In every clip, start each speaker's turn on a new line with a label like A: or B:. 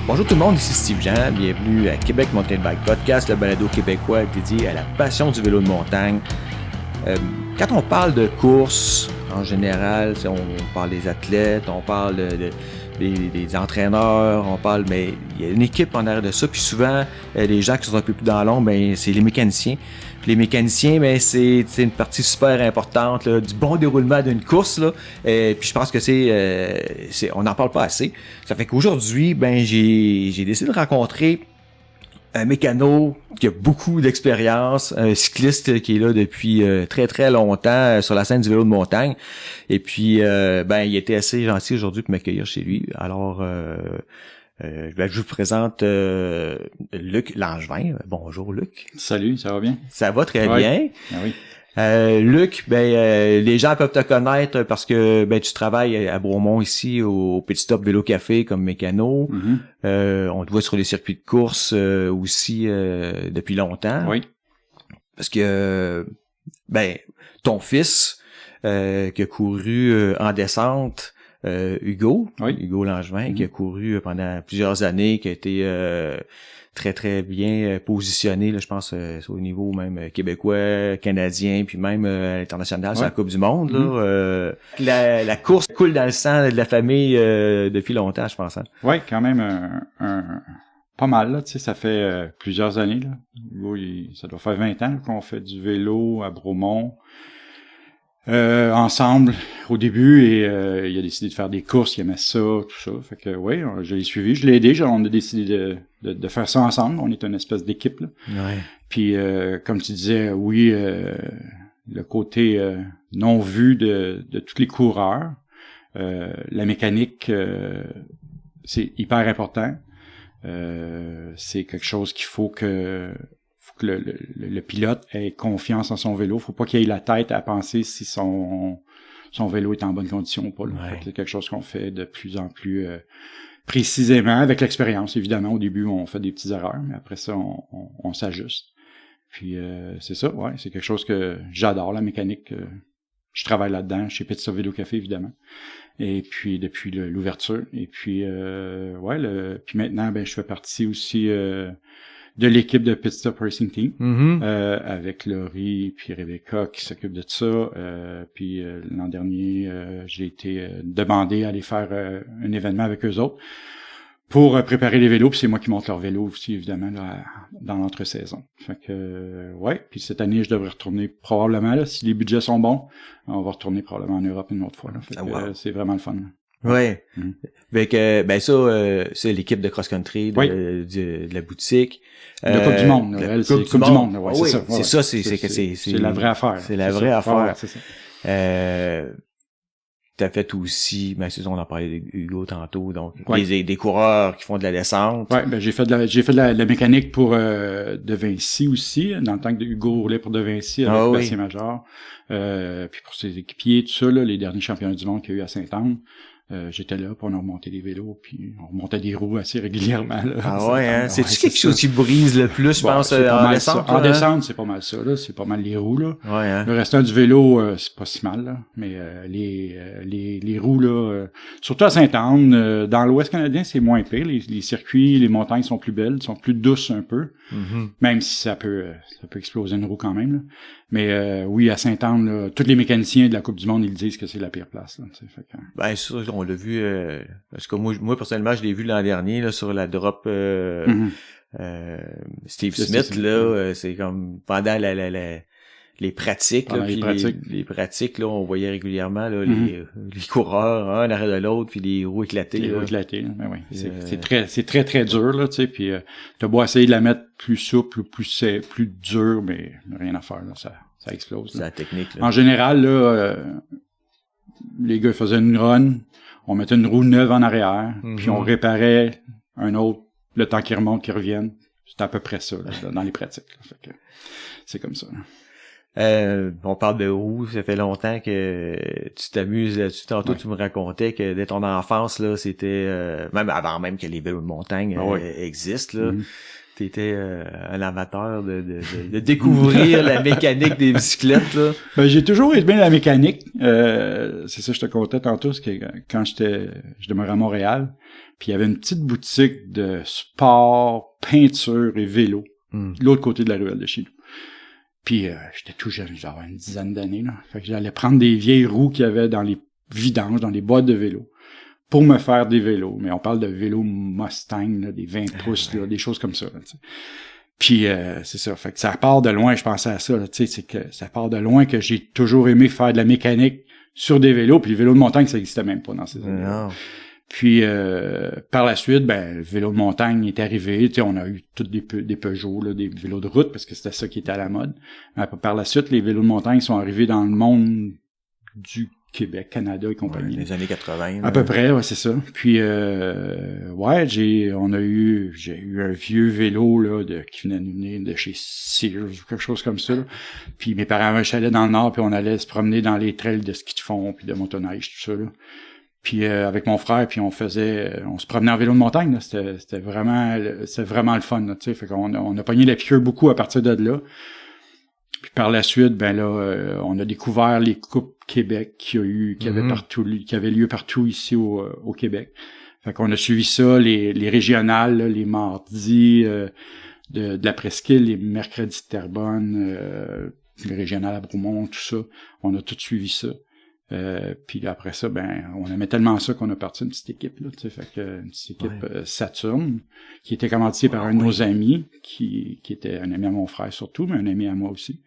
A: Bonjour tout le monde, ici Steve Jean, bienvenue à Québec Mountain Bike Podcast, le balado québécois dédié à la passion du vélo de montagne. Quand on parle de course, en général, on parle des athlètes, on parle des entraîneurs, on parle, mais il y a une équipe en arrière de ça, puis souvent, les gens qui sont un peu plus dans l'ombre, ben, c'est les mécaniciens. Puis les mécaniciens, ben, c'est une partie super importante là, du bon déroulement d'une course, là. Puis je pense que on n'en parle pas assez. Ça fait qu'aujourd'hui, ben, j'ai décidé de rencontrer un mécano qui a beaucoup d'expérience, un cycliste qui est là depuis très très longtemps sur la scène du vélo de montagne. Et puis ben il était assez gentil aujourd'hui pour m'accueillir chez lui. Alors je vous présente Luc Langevin. Bonjour Luc.
B: Salut, ça va bien?
A: Ça va très bien.
B: Ah oui.
A: Luc, les gens peuvent te connaître parce que tu travailles à Bromont ici au Petit Stop Vélo Café comme mécano.
B: Mm-hmm.
A: On te voit sur les circuits de course aussi depuis longtemps.
B: Oui.
A: Parce que ton fils qui a couru en descente, Hugo Langevin, qui a couru pendant plusieurs années, qui a été très très bien positionné là, je pense au niveau même québécois, canadien, puis même international sur la Coupe du Monde là. La course coule dans le sang de la famille depuis longtemps, je pense. Hein?
B: Oui, quand même un pas mal là, tu sais, ça fait plusieurs années là. Hugo, ça doit faire 20 ans là, qu'on fait du vélo à Bromont. Ensemble au début et il a décidé de faire des courses, il aimait ça, tout ça. Fait que oui, je l'ai suivi, je l'ai aidé, on a décidé de faire ça ensemble. On est une espèce d'équipe là.
A: Ouais.
B: Puis comme tu disais, oui, le côté non vu de tous les coureurs, la mécanique, c'est hyper important. C'est quelque chose qu'il faut que le pilote ait confiance en son vélo. Faut pas qu'il ait la tête à penser si son vélo est en bonne condition ou pas.
A: Ouais.
B: C'est quelque chose qu'on fait de plus en plus précisément, avec l'expérience, évidemment. Au début, on fait des petites erreurs, mais après ça, on s'ajuste. Puis c'est ça, ouais, c'est quelque chose que j'adore, la mécanique. Je travaille là-dedans, chez Petit Stop Vélo Café, évidemment. Et puis depuis l'ouverture. Et puis puis maintenant, je fais partie aussi de l'équipe de Pit Stop Racing Team, avec Laurie puis Rebecca qui s'occupe de ça. Puis l'an dernier, j'ai été demandé à aller faire un événement avec eux autres pour préparer les vélos. Puis c'est moi qui monte leurs vélos aussi, évidemment, là, dans l'entre-saison. Fait que, puis cette année, je devrais retourner probablement, là, si les budgets sont bons, on va retourner probablement en Europe une autre fois. Là. Fait que, c'est vraiment le fun. Là.
A: Ouais. C'est l'équipe de cross-country de la boutique.
B: La Coupe du Monde, elle, c'est Coupe du Monde. Ouais,
A: oui,
B: c'est ça.
A: C'est
B: la vraie affaire.
A: C'est la vraie affaire.
B: Ouais, c'est ça.
A: T'as fait aussi, on en parlait d'Hugo tantôt, donc des coureurs qui font de la descente.
B: Ouais, j'ai fait de la mécanique pour De Vinci aussi, dans le temps que Hugo roulait pour De Vinci avec Bastien Major. Puis pour ses équipiers, tout ça, là, les derniers championnats du monde qu'il y a eu à Sainte-Anne. J'étais là pour on remontait des vélos puis on remontait des roues assez régulièrement là.
A: Ah ouais, hein? C'est-tu quelque chose qui brise le plus, je pense, en descente?
B: En descente, c'est pas mal ça, là. C'est pas mal les roues, là.
A: Ouais, hein?
B: Le restant du vélo, c'est pas si mal, là. Mais les roues, là, surtout à Sainte-Anne, dans l'Ouest canadien, c'est moins pire. Les circuits, les montagnes sont plus belles, sont plus douces un peu. Même si ça peut exploser une roue quand même, là. Mais oui, à Sainte-Anne, là, tous les mécaniciens de la Coupe du Monde, ils disent que c'est la pire place. Là, fait que...
A: ça, on l'a vu. Parce que moi personnellement, je l'ai vu l'an dernier là sur la drop Steve Smith. Là, c'est comme pendant les pratiques. Là, les pratiques, là, on voyait régulièrement là, les coureurs un arrêt de l'autre, puis les roues éclatées.
B: Les roues éclatées, là. Ben oui. C'est très très dur là, tu sais. Puis t'as beau essayer de la mettre plus souple, plus dur, mais rien à faire là, ça explose.
A: C'est la technique. Là.
B: En général, là, les gars faisaient une run, on mettait une roue neuve en arrière, puis on réparait un autre le temps qu'ils remontent, qu'ils reviennent. C'est à peu près ça là, dans les pratiques. Là. Fait que c'est comme ça.
A: On parle de roues, ça fait longtemps que tu t'amuses là-dessus. Tantôt, tu me racontais que dès ton enfance, là, c'était même avant même que les vélos de montagne existent, là. T'étais un amateur de découvrir la mécanique des bicyclettes, là.
B: Ben, j'ai toujours aimé la mécanique. C'est ça, je te contais tantôt, c'est que quand je demeurais à Montréal, puis il y avait une petite boutique de sport, peinture et vélo, de l'autre côté de la ruelle de chez nous. Puis j'étais tout jeune, j'avais une dizaine d'années, là. Fait que j'allais prendre des vieilles roues qu'il y avait dans les vidanges, dans les boîtes de vélo, pour me faire des vélos. Mais on parle de vélos Mustang, là, des 20 pouces, là, des choses comme ça, là, t'sais. Puis c'est ça, fait que ça part de loin, je pensais à ça, tu sais, c'est que ça part de loin que j'ai toujours aimé faire de la mécanique sur des vélos, puis le vélo de montagne, ça existait même pas dans ces années-là. Puis par la suite, ben le vélo de montagne est arrivé, tu sais, on a eu tous des Peugeot, là, des vélos de route, parce que c'était ça qui était à la mode. Par la suite, les vélos de montagne sont arrivés dans le monde du Québec, Canada et compagnie.
A: Les années 80.
B: À peu près, ouais, c'est ça. Puis j'ai eu un vieux vélo là qui venait nous venir de chez Sears ou quelque chose comme ça. Là. Puis mes parents avaient un chalet dans le nord, puis on allait se promener dans les trails de ski de fond, puis de motoneige, tout ça là. Puis avec mon frère, puis on se promenait en vélo de montagne, là. C'était vraiment le fun, là, tu sais. Fait qu'on a pogné la piqûre beaucoup à partir de là. Puis par la suite, ben là, on a découvert les coupes Québec qui avaient lieu partout ici au Québec. Fait qu'on a suivi ça, les régionales, là, les mardis de la Presqu'île, les mercredis de Terrebonne, les régionales à Bromont, tout ça. On a tout suivi ça. Puis après ça, ben, on aimait tellement ça qu'on a parti une petite équipe, là, tu sais, fait que une petite équipe Saturne, qui était commanditée par un de nos amis, qui était un ami à mon frère surtout, mais un ami à moi aussi.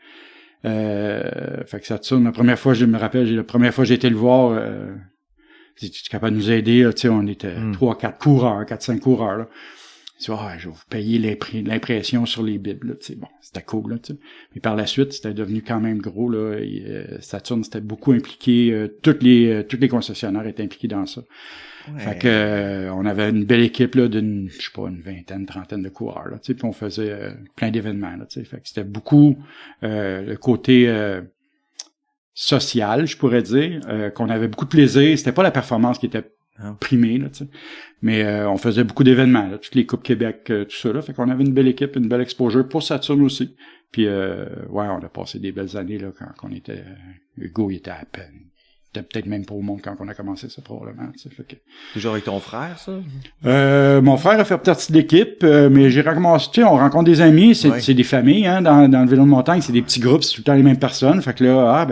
B: Fait que Saturne, la première fois, je me rappelle, la première fois que j'ai été le voir, tu es capable de nous aider, là, tu sais, on était 4-5 coureurs, là. Tu vois, je vais vous payer l'impression sur les bibles, là, tu sais, bon, c'était cool, là, tu sais. Mais par la suite, c'était devenu quand même gros, là, et, Saturne, c'était beaucoup impliqué, toutes les concessionnaires étaient impliqués dans ça. Ouais. Fait que, on avait une belle équipe, là, d'une, je sais pas, une vingtaine, trentaine de coureurs, là, tu sais, puis on faisait plein d'événements, là, tu sais. Fait que c'était beaucoup, le côté, social, je pourrais dire, qu'on avait beaucoup de plaisir. C'était pas la performance qui était primé, là, tu sais. Mais on faisait beaucoup d'événements, là, toutes les Coupes Québec, tout ça, là. Fait qu'on avait une belle équipe, une belle exposure pour Saturne aussi. Puis on a passé des belles années là quand on était. Hugo, il était à peine. Il était peut-être même pas au monde quand on a commencé ça, probablement. Tu sais, fait que...
A: Toujours avec ton frère, ça?
B: Mon frère a fait partie de l'équipe, mais j'ai recommencé, tu sais, on rencontre des amis, c'est des familles, hein, dans le vélo de montagne, c'est des petits groupes, c'est tout le temps les mêmes personnes. Fait que là,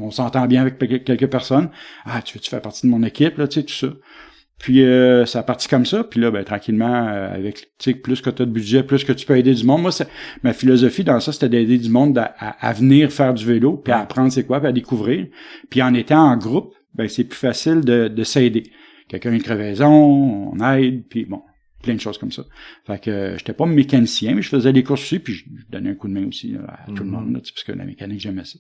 B: on s'entend bien avec quelques personnes. Ah, tu veux-tu faire partie de mon équipe, là, tu sais, tout ça. Puis ça a parti comme ça, puis là, ben tranquillement, avec, tu sais, plus que tu as de budget, plus que tu peux aider du monde. Moi, ma philosophie dans ça, c'était d'aider du monde à venir faire du vélo, puis à apprendre c'est quoi, puis à découvrir. Puis en étant en groupe, ben c'est plus facile de s'aider. Quelqu'un a une crevaison, on aide, puis bon, plein de choses comme ça. Fait que j'étais pas mécanicien, mais je faisais des courses aussi, puis je donnais un coup de main aussi là, à tout le monde, là, parce que la mécanique, j'aimais ça.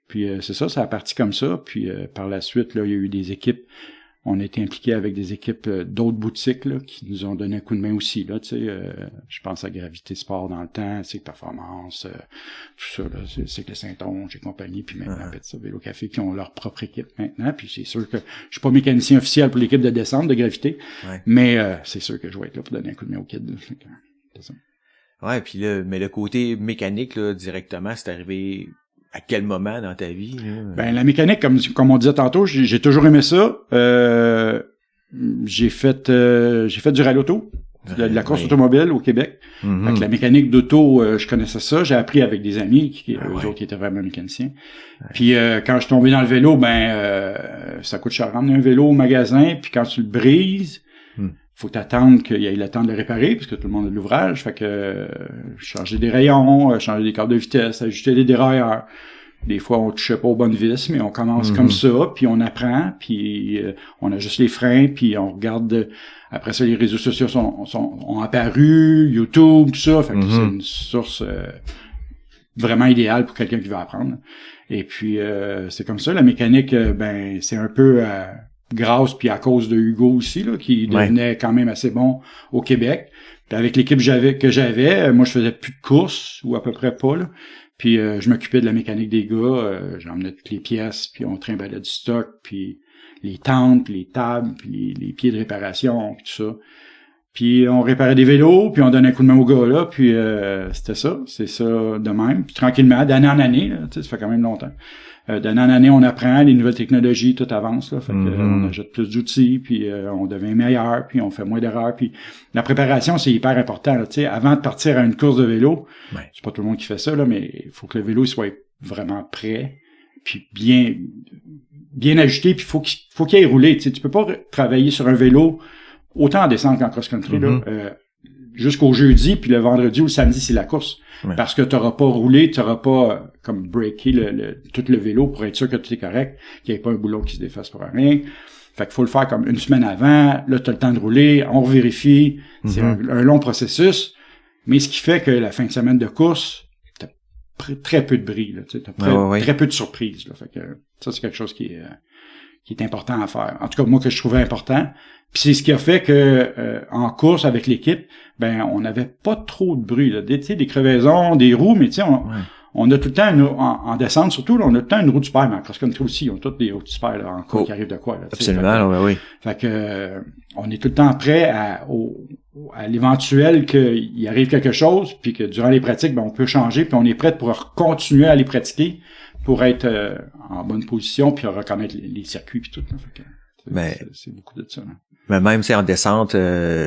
B: Puis c'est ça a parti comme ça, puis par la suite, là, il y a eu des équipes. On a été impliqués avec des équipes d'autres boutiques là, qui nous ont donné un coup de main aussi. Là, tu sais, je pense à Gravité Sport dans le temps, c'est Performance, tout ça, là, c'est le Saint-Onge et compagnie, puis maintenant ça, Vélo Café qui ont leur propre équipe maintenant. Puis c'est sûr que je suis pas mécanicien officiel pour l'équipe de descente de Gravité, mais c'est sûr que je vais être là pour donner un coup de main aux kids. C'est ça.
A: Ouais, puis là, mais le côté mécanique là, directement, c'est arrivé. À quel moment dans ta vie? Là?
B: Ben la mécanique, comme on disait tantôt, j'ai toujours aimé ça. J'ai fait du rallye auto, de la course automobile au Québec. Fait que la mécanique d'auto, je connaissais ça. J'ai appris avec des amis eux autres qui étaient vraiment mécaniciens. Puis quand je suis tombé dans le vélo, ça coûte cher ramener un vélo au magasin. Puis quand tu le brises, faut t'attendre qu'il y ait le temps de le réparer, parce que tout le monde a de l'ouvrage. Fait que changer des rayons, changer des câbles de vitesse, ajuster des dérailleurs. Des fois, on touchait pas aux bonnes vis, mais on commence comme ça, puis on apprend, puis on ajuste les freins, puis on regarde. Après ça, les réseaux sociaux ont apparu, YouTube, tout ça. Fait que c'est une source vraiment idéale pour quelqu'un qui veut apprendre. Et puis, c'est comme ça. La mécanique, c'est un peu... grâce puis à cause de Hugo aussi là qui devenait quand même assez bon au Québec. Puis avec l'équipe que j'avais, moi je faisais plus de courses ou à peu près pas là. Puis je m'occupais de la mécanique des gars, j'emmenais toutes les pièces, puis on trimballait du stock, puis les tentes, puis les tables, puis les pieds de réparation, puis tout ça. Puis on réparait des vélos, puis on donnait un coup de main au gars là, puis c'est ça de même. Puis tranquillement, d'année en année, là, ça fait quand même longtemps. D'année en année, on apprend les nouvelles technologies, tout avance là, fait que on ajoute plus d'outils, puis on devient meilleur, puis on fait moins d'erreurs, puis la préparation c'est hyper important. Tu sais, avant de partir à une course de vélo, c'est pas tout le monde qui fait ça là, mais il faut que le vélo soit vraiment prêt, puis bien ajusté, puis faut qu'il aille rouler. Tu sais, tu peux pas travailler sur un vélo autant en descente qu'en cross-country, là, jusqu'au jeudi, puis le vendredi ou le samedi, c'est la course. Parce que t'auras pas roulé, t'auras pas comme breaké tout le vélo pour être sûr que tout est correct, qu'il n'y ait pas un boulon qui se défasse pour rien. Fait qu'il faut le faire comme une semaine avant, là t'as le temps de rouler, on vérifie. C'est un long processus, mais ce qui fait que la fin de semaine de course, t'as très peu de bris, là, t'as très peu de surprises, là. Fait que ça, c'est quelque chose qui est important à faire. En tout cas, moi, que je trouvais important. Puis c'est ce qui a fait que en course avec l'équipe, ben on n'avait pas trop de bruit, là. Des crevaisons, des roues, mais tu sais, on a tout le temps en descente, surtout, là, on a tout le temps une roue de super, mais en cross-country aussi, ils ont toutes des roues de super là, en cas qui arrive de quoi. Là,
A: absolument, oui.
B: Fait que on est tout le temps prêt à l'éventuel qu'il arrive quelque chose, puis que durant les pratiques, ben on peut changer, puis on est prêt pour continuer à les pratiquer pour être en bonne position, puis reconnaître les circuits puis tout. Là. Fait que c'est beaucoup de ça. Là.
A: Mais même si en descente,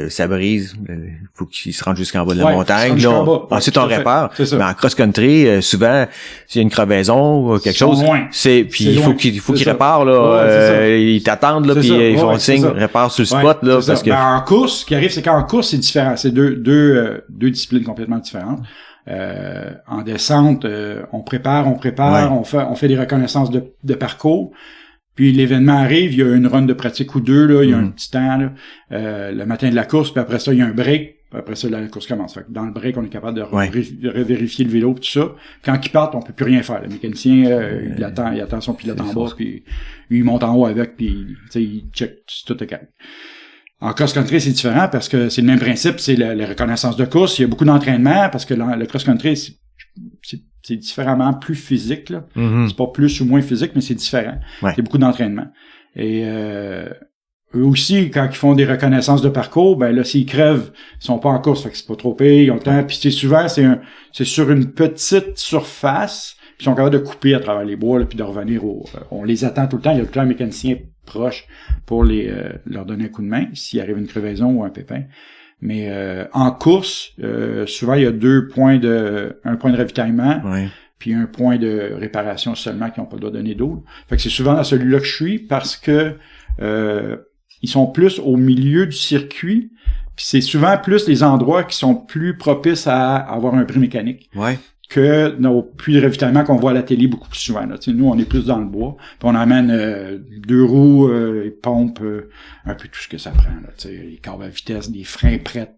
A: ça brise, il faut qu'il se rende jusqu'en bas de la montagne. Là, ensuite, on répare. Mais en cross-country, souvent, s'il y a une crevaison ou quelque chose, puis il faut qu'il répare, là, ils t'attendent, là, puis ils font signe, répare sur le spot, là, parce que...
B: en course, ce qui arrive, c'est qu'en course, c'est différent. C'est deux disciplines complètement différentes. En descente, on prépare, on fait des reconnaissances de parcours. Puis l'événement arrive, il y a une run de pratique ou deux, là, il y a un petit temps là, le matin de la course, puis après ça, il y a un break, puis après ça, la course commence. Fait que dans le break, on est capable de revérifier le vélo, tout ça. Quand il part, on peut plus rien faire. Le mécanicien, il attend son pilote en bas, puis lui, il monte en haut avec, puis il check si tout est correct. En cross-country, c'est différent parce que c'est le même principe, c'est la reconnaissance de course. Il y a beaucoup d'entraînement parce que le cross-country, c'est différemment plus physique, là. C'est pas plus ou moins physique, mais c'est différent. Il y a beaucoup d'entraînement. Et eux aussi, quand ils font des reconnaissances de parcours, ben là, s'ils crèvent, ils sont pas en course, fait que c'est pas trop pire, ils ont le temps. Puis souvent, c'est sur une petite surface, puis ils sont capables de couper à travers les bois, là, puis de revenir on les attend tout le temps. Il y a tout le temps un mécanicien proche pour leur donner un coup de main s'il arrive une crevaison ou un pépin. Mais en course, souvent il y a un point de ravitaillement, puis un point de réparation seulement qui n'ont pas le droit de donner d'eau. Fait que c'est souvent dans celui-là que je suis parce que ils sont plus au milieu du circuit, puis c'est souvent plus les endroits qui sont plus propices à avoir un bris mécanique. Que nos puits de ravitaillement qu'on voit à la télé beaucoup plus souvent. Là. Nous, on est plus dans le bois. Puis on amène 2 roues, les pompes, un peu tout ce que ça prend. Là, les câbles à vitesse, des freins prêts,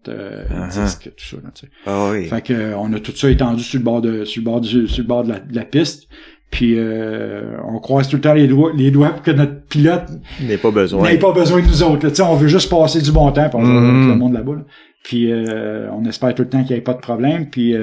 B: disques, tout ça. Là, Fait que on a tout ça étendu sur le bord de la piste. Puis on croise tout le temps les doigts pour que notre pilote
A: n'ait pas besoin
B: de nous autres. Là. On veut juste passer du bon temps pour le monde là-bas. Là. Puis on espère tout le temps qu'il n'y ait pas de problème. Puis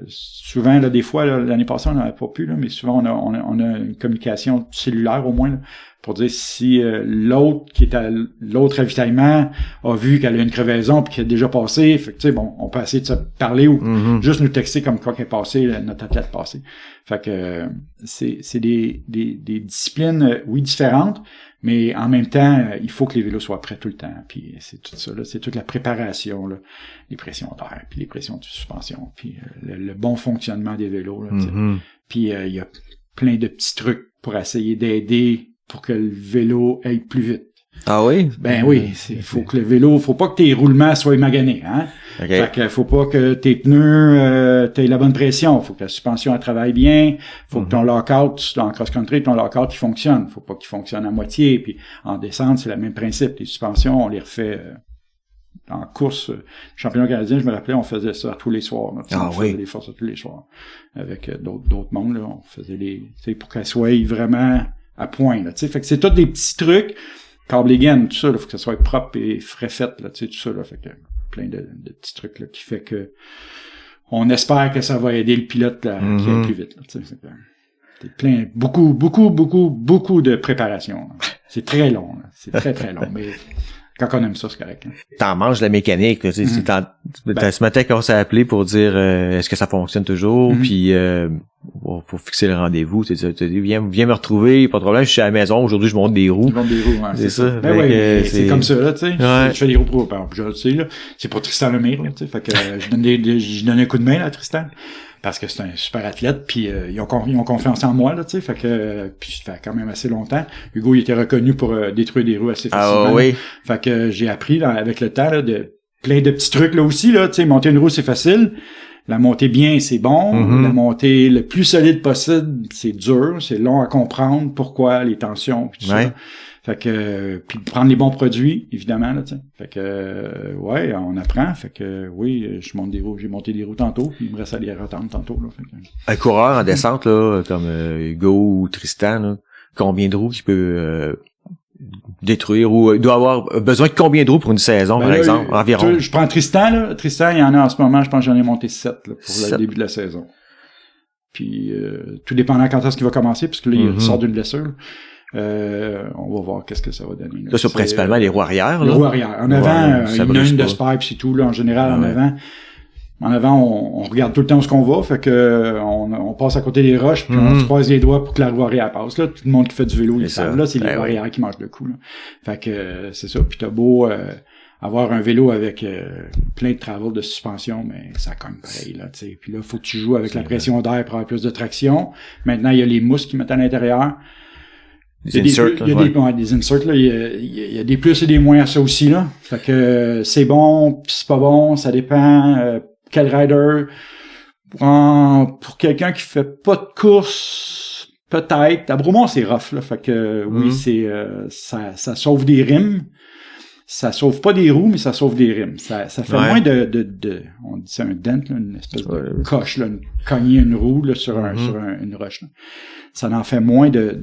B: souvent, là, des fois, là, l'année passée, on n'en avait pas pu, là, mais souvent on a une communication cellulaire au moins là, pour dire si l'autre qui est à l'autre ravitaillement a vu qu'elle a une crevaison puis qu'elle est déjà passée. Fait que tu sais, bon, on peut essayer de se parler ou juste nous texter comme quoi qu'elle est passée, notre athlète passée. Fait que c'est des disciplines, oui, différentes. Mais en même temps, il faut que les vélos soient prêts tout le temps. Puis c'est tout ça, là, c'est toute la préparation, là, les pressions d'air, puis les pressions de suspension, puis le bon fonctionnement des vélos. Là, puis il y a plein de petits trucs pour essayer d'aider pour que le vélo aille plus vite.
A: Ah oui?
B: Ben oui, faut que le vélo, faut pas que tes roulements soient maganés, hein. Fait que faut pas que tes pneus t'aies la bonne pression, faut que la suspension elle travaille bien, faut que ton lockout en cross-country, ton lockout il fonctionne, faut pas qu'il fonctionne à moitié, puis en descente, c'est le même principe, les suspensions, on les refait en course, championnat canadien, je me rappelais, on faisait ça tous les soirs, là, on faisait les forces tous les soirs avec d'autres mondes là, on faisait pour qu'elles soient vraiment à point là, tu sais, fait que c'est tous des petits trucs. Câble et gaine, tout ça, il faut que ça soit propre et frais fait, là, tu sais, tout ça, là, fait que plein de petits trucs, là, qui fait que on espère que ça va aider le pilote, là, qui aille plus vite, là, tu sais, c'est plein, beaucoup de préparation, là. C'est très long, là. C'est très, très long, mais Quand on aime ça, c'est correct. Hein.
A: T'en manges la mécanique, tu sais, ce matin quand on s'est appelé pour dire est-ce que ça fonctionne toujours, puis pour fixer le rendez-vous, tu dis viens me retrouver, pas de problème, je suis à la maison, aujourd'hui je monte des roues.
B: Je monte des roues, ouais,
A: c'est ça.
B: Ben ouais, c'est comme ça là, tu sais.
A: Ouais.
B: Je fais des roues pour je le sais là, c'est pour Tristan Lemire là, tu sais, fait que je donne un coup de main là à Tristan. Parce que c'est un super athlète, puis ils ont confiance en moi là, tu sais, fait que puis ça fait quand même assez longtemps. Hugo, il était reconnu pour détruire des roues assez facilement.
A: Ah oui.
B: Fait que j'ai appris là, avec le temps là, de plein de petits trucs là aussi là, tu sais, monter une roue c'est facile, la monter bien c'est bon, la monter le plus solide possible c'est dur, c'est long à comprendre pourquoi les tensions puis tout ça. Fait que puis prendre les bons produits évidemment là, tu sais. Fait que ouais, on apprend. Fait que oui, je monte des roues, j'ai monté des roues tantôt, puis il me reste à les retendre tantôt là. Fait que...
A: Un coureur en descente là, comme Hugo ou Tristan, là, combien de roues qu'il peut détruire ou doit avoir besoin de combien de roues pour une saison par exemple environ?
B: Je prends Tristan là, Tristan il y en a en ce moment, je pense que j'en ai monté 7 là, pour 7. Le début de la saison. Puis tout dépendant quand est-ce qu'il va commencer, puisque là il sort d'une blessure. On va voir qu'est-ce que ça va donner.
A: Là, c'est principalement les roues arrière.
B: Les roues arrière. En avant, il y en a une de spike pis tout, là, en général, en avant, on regarde tout le temps où ce qu'on va, fait que on passe à côté des roches, puis on se croise les doigts pour que la roue arrière passe. Là, tout le monde qui fait du vélo, ils savent. Là, c'est les roues arrière qui mangent le coup. Là. Fait que c'est ça. Puis t'as beau avoir un vélo avec plein de travaux de suspension, mais ça cogne pareil, là, tu sais. Puis là, faut que tu joues avec la pression d'air pour avoir plus de traction. Maintenant, il y a les mousses qui mettent à l'intérieur.
A: Des inserts,
B: des inserts, là. Il y a des plus et des moins à ça aussi, là. Fait que c'est bon, pis c'est pas bon, ça dépend. Quel rider. Pour quelqu'un qui fait pas de course, peut-être. À Bromont, c'est rough, là. Fait que oui, c'est ça sauve des rimes. Ça sauve pas des roues, mais ça sauve des rimes. Ça fait moins de on dit c'est un dent, là, une espèce de coche, là, cogner une roue là, sur une roche. Là. Ça en fait moins de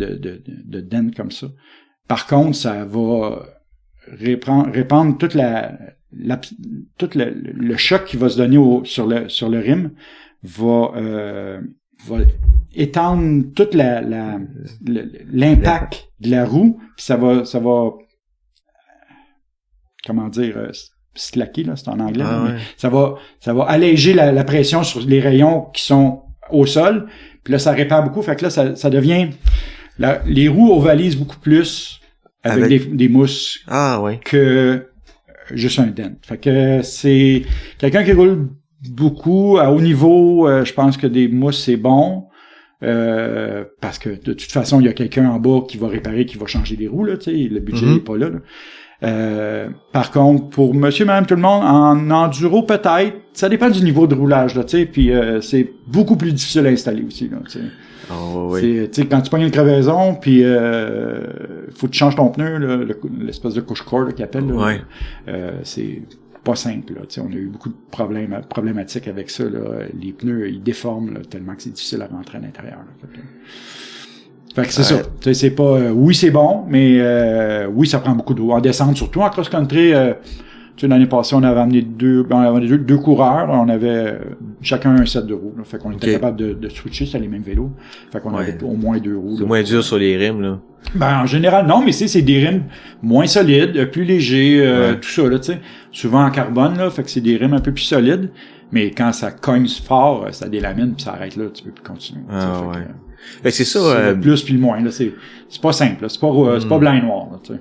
B: dents comme ça. Par contre, ça va répandre toute tout le choc qui va se donner sur le rim va étendre toute l'impact de la roue, puis ça va comment dire slacker là, c'est en anglais, mais ça va alléger la pression sur les rayons qui sont au sol. Puis là, ça répand beaucoup. Fait que là, ça devient... les roues ovalisent beaucoup plus avec des mousses que juste un dent. Fait que c'est quelqu'un qui roule beaucoup à haut niveau. Je pense que des mousses, c'est bon. Parce que de toute façon, il y a quelqu'un en bas qui va réparer, qui va changer les roues. Là, le budget n'est pas là. Par contre, pour monsieur, madame, tout le monde, en enduro, peut-être, ça dépend du niveau de roulage, là, tu sais, puis c'est beaucoup plus difficile à installer aussi, là, tu sais.
A: Oh, oui.
B: Tu sais, quand tu pognes une crevaison, puis faut que tu changes ton pneu, là, l'espèce de couche-cord qu'ils appellent, là, c'est pas simple, là, tu sais, on a eu beaucoup de problématiques avec ça, là, les pneus, ils déforment, là, tellement que c'est difficile à rentrer à l'intérieur, là, fait que c'est ça. Tu sais, c'est pas oui, c'est bon, mais oui, ça prend beaucoup d'eau. En descente, surtout en cross-country, tu sais, l'année passée, on avait amené deux coureurs. On avait chacun un set de roues. Là. Fait qu'on était capable de switcher, c'était les mêmes vélos. Fait qu'on avait au moins 2 roues.
A: C'est moins dur sur les rims, là.
B: Ben, en général, non, mais c'est des rims moins solides, plus légers, tout ça, là, tu sais. Souvent en carbone, là. Fait que c'est des rims un peu plus solides. Mais quand ça cogne fort, ça délamine puis ça arrête là, tu peux plus continuer.
A: Fait que c'est ça.
B: C'est le plus puis le moins, là. C'est pas simple, là. C'est pas blanc et noir, là, tu sais.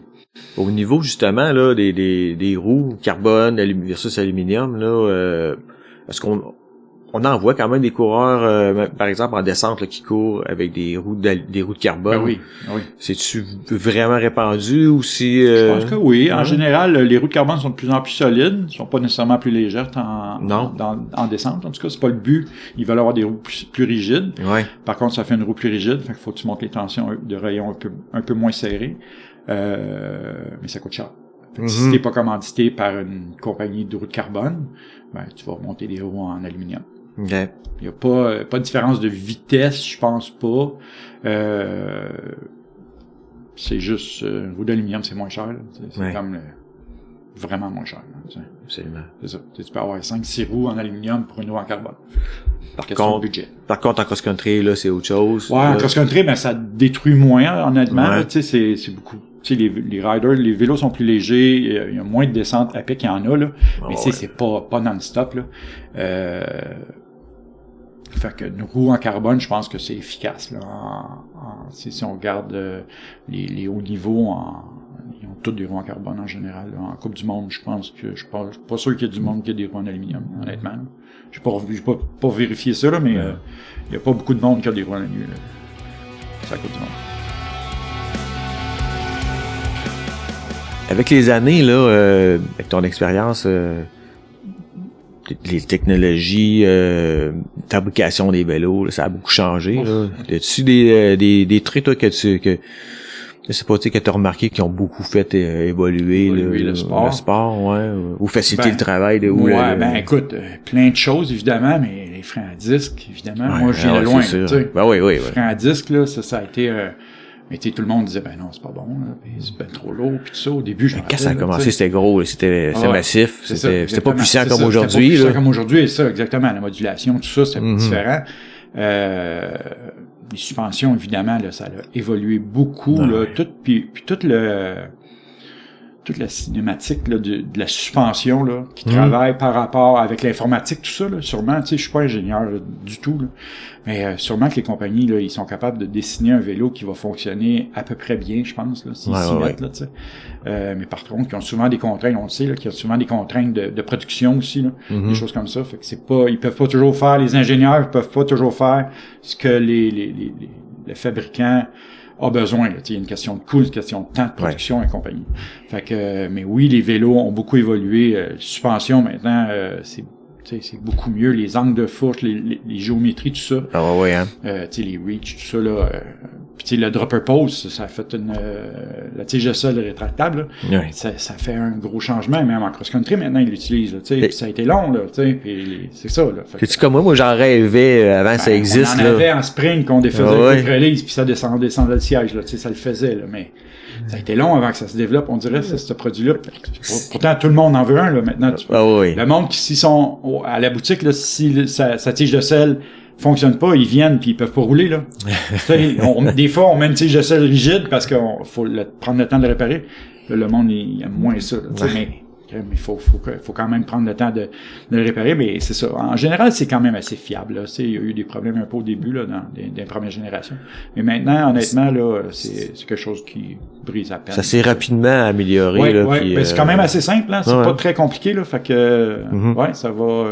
A: Au niveau, justement, là, des roues carbone versus aluminium, là, est-ce qu'on en voit quand même des coureurs, par exemple, en descente, là, qui courent avec des roues de carbone?
B: Ben oui.
A: C'est-tu vraiment répandu ou si...
B: Je pense que oui. En général, les roues de carbone sont de plus en plus solides. Elles sont pas nécessairement plus légères en descente. En tout cas, c'est pas le but. Ils veulent avoir des roues plus rigides.
A: Ouais.
B: Par contre, ça fait une roue plus rigide. Fait qu'il faut que tu montes les tensions de rayons un peu moins serrées. Mais ça coûte cher. Si t'es pas commandité par une compagnie de roues de carbone, ben, tu vas remonter des roues en aluminium.
A: Okay.
B: Il y a pas de différence de vitesse, je pense pas. C'est juste une roue d'aluminium, c'est moins cher. Là. C'est comme vraiment moins cher. Là,
A: Absolument.
B: c'est ça. Tu peux avoir 5-6 roues en aluminium pour une roue en carbone.
A: Par contre, en cross-country, là, c'est autre chose.
B: Ouais, en cross-country, ben, ça détruit moins, honnêtement.
A: Ouais.
B: Tu sais, c'est beaucoup. Tu sais, les riders, les vélos sont plus légers, il y a moins de descente à pic qu'il y en a, là. Mais tu sais, c'est pas non-stop, là. Fait que une roue en carbone, je pense que c'est efficace, là. Si on regarde les hauts niveaux, ils ont toutes des roues en carbone en général, là. En Coupe du Monde, je pense que je suis pas sûr qu'il y a du monde qui a des roues en aluminium, honnêtement. J'ai pas vérifié ça, là, mais il y a pas beaucoup de monde qui a des roues en aluminium. C'est la Coupe du Monde.
A: Avec les années, là, avec ton expérience, les technologies, fabrication des vélos, là, ça a beaucoup changé. Là. As-tu des trucs toi, que je sais pas, tu sais, que t'as remarqué qui ont beaucoup fait évoluer
B: le sport,
A: ouais, ou faciliter le travail de où.
B: Ben écoute, plein de choses évidemment, mais les freins à disque, évidemment, moi je viens de loin, tu sais.
A: Ben oui.
B: Les freins à disque là, ça a été mais tu sais, tout le monde disait ben non, c'est pas bon là, puis c'est ben trop lourd puis tout ça au début, je me
A: quand ça a commencé, c'était gros, c'était massif, c'était pas puissant comme
B: aujourd'hui.
A: C'était pas
B: puissant comme aujourd'hui, et ça exactement, la modulation, tout ça, c'est différent. Les suspensions, évidemment, là, ça a évolué beaucoup, là, puis toute la cinématique là, de la suspension là, qui travaille par rapport avec l'informatique, tout ça, là, sûrement, tu sais, je suis pas ingénieur là, du tout, là, mais sûrement que les compagnies, là, ils sont capables de dessiner un vélo qui va fonctionner à peu près bien, je pense, là, s'ils s'y mettent, là, tu sais. Mais par contre, qui ont souvent des contraintes, on le sait, là, qui ont souvent des contraintes de production aussi, là, des choses comme ça. Fait que c'est pas, ils peuvent pas toujours faire, les ingénieurs ils peuvent pas toujours faire ce que les fabricants a besoin. Il y a une question de coût, une question de temps de production et compagnie. Fait que, mais oui, les vélos ont beaucoup évolué. Suspension maintenant, c'est beaucoup mieux. Les angles de fourche, les géométries, tout ça.
A: Ah ouais, hein.
B: Les reach, tout ça là. Puis le dropper pose, ça a fait la tige de sol rétractable. Là, ça fait un gros changement. Même en cross-country maintenant ils l'utilisent. Puis ça a été long là. Puis c'est ça là.
A: C'est-tu comme moi j'en rêvais avant ça existe.
B: On en avait en spring qu'on défaisait le quick release puis ça descendait le siège là. Ça le faisait là. Mais ça a été long avant que ça se développe. On dirait ce produit-là. Pourtant tout le monde en veut un là maintenant. Le monde qui s'ils sont à la boutique là, si sa tige de sel fonctionne pas, ils viennent puis ils peuvent pas rouler là. Des fois on met une tige de sel rigide parce qu'on faut prendre le temps de le réparer. Là, le monde il aime moins ça. Là, mais il faut quand même prendre le temps de le réparer. Mais c'est ça. En général, c'est quand même assez fiable. Là. Il y a eu des problèmes un peu au début là dans les premières générations. Mais maintenant, honnêtement là, c'est quelque chose qui brise à peine.
A: Ça s'est rapidement amélioré là.
B: Puis, c'est quand même assez simple. Là. C'est pas très compliqué là. Fait que ça va.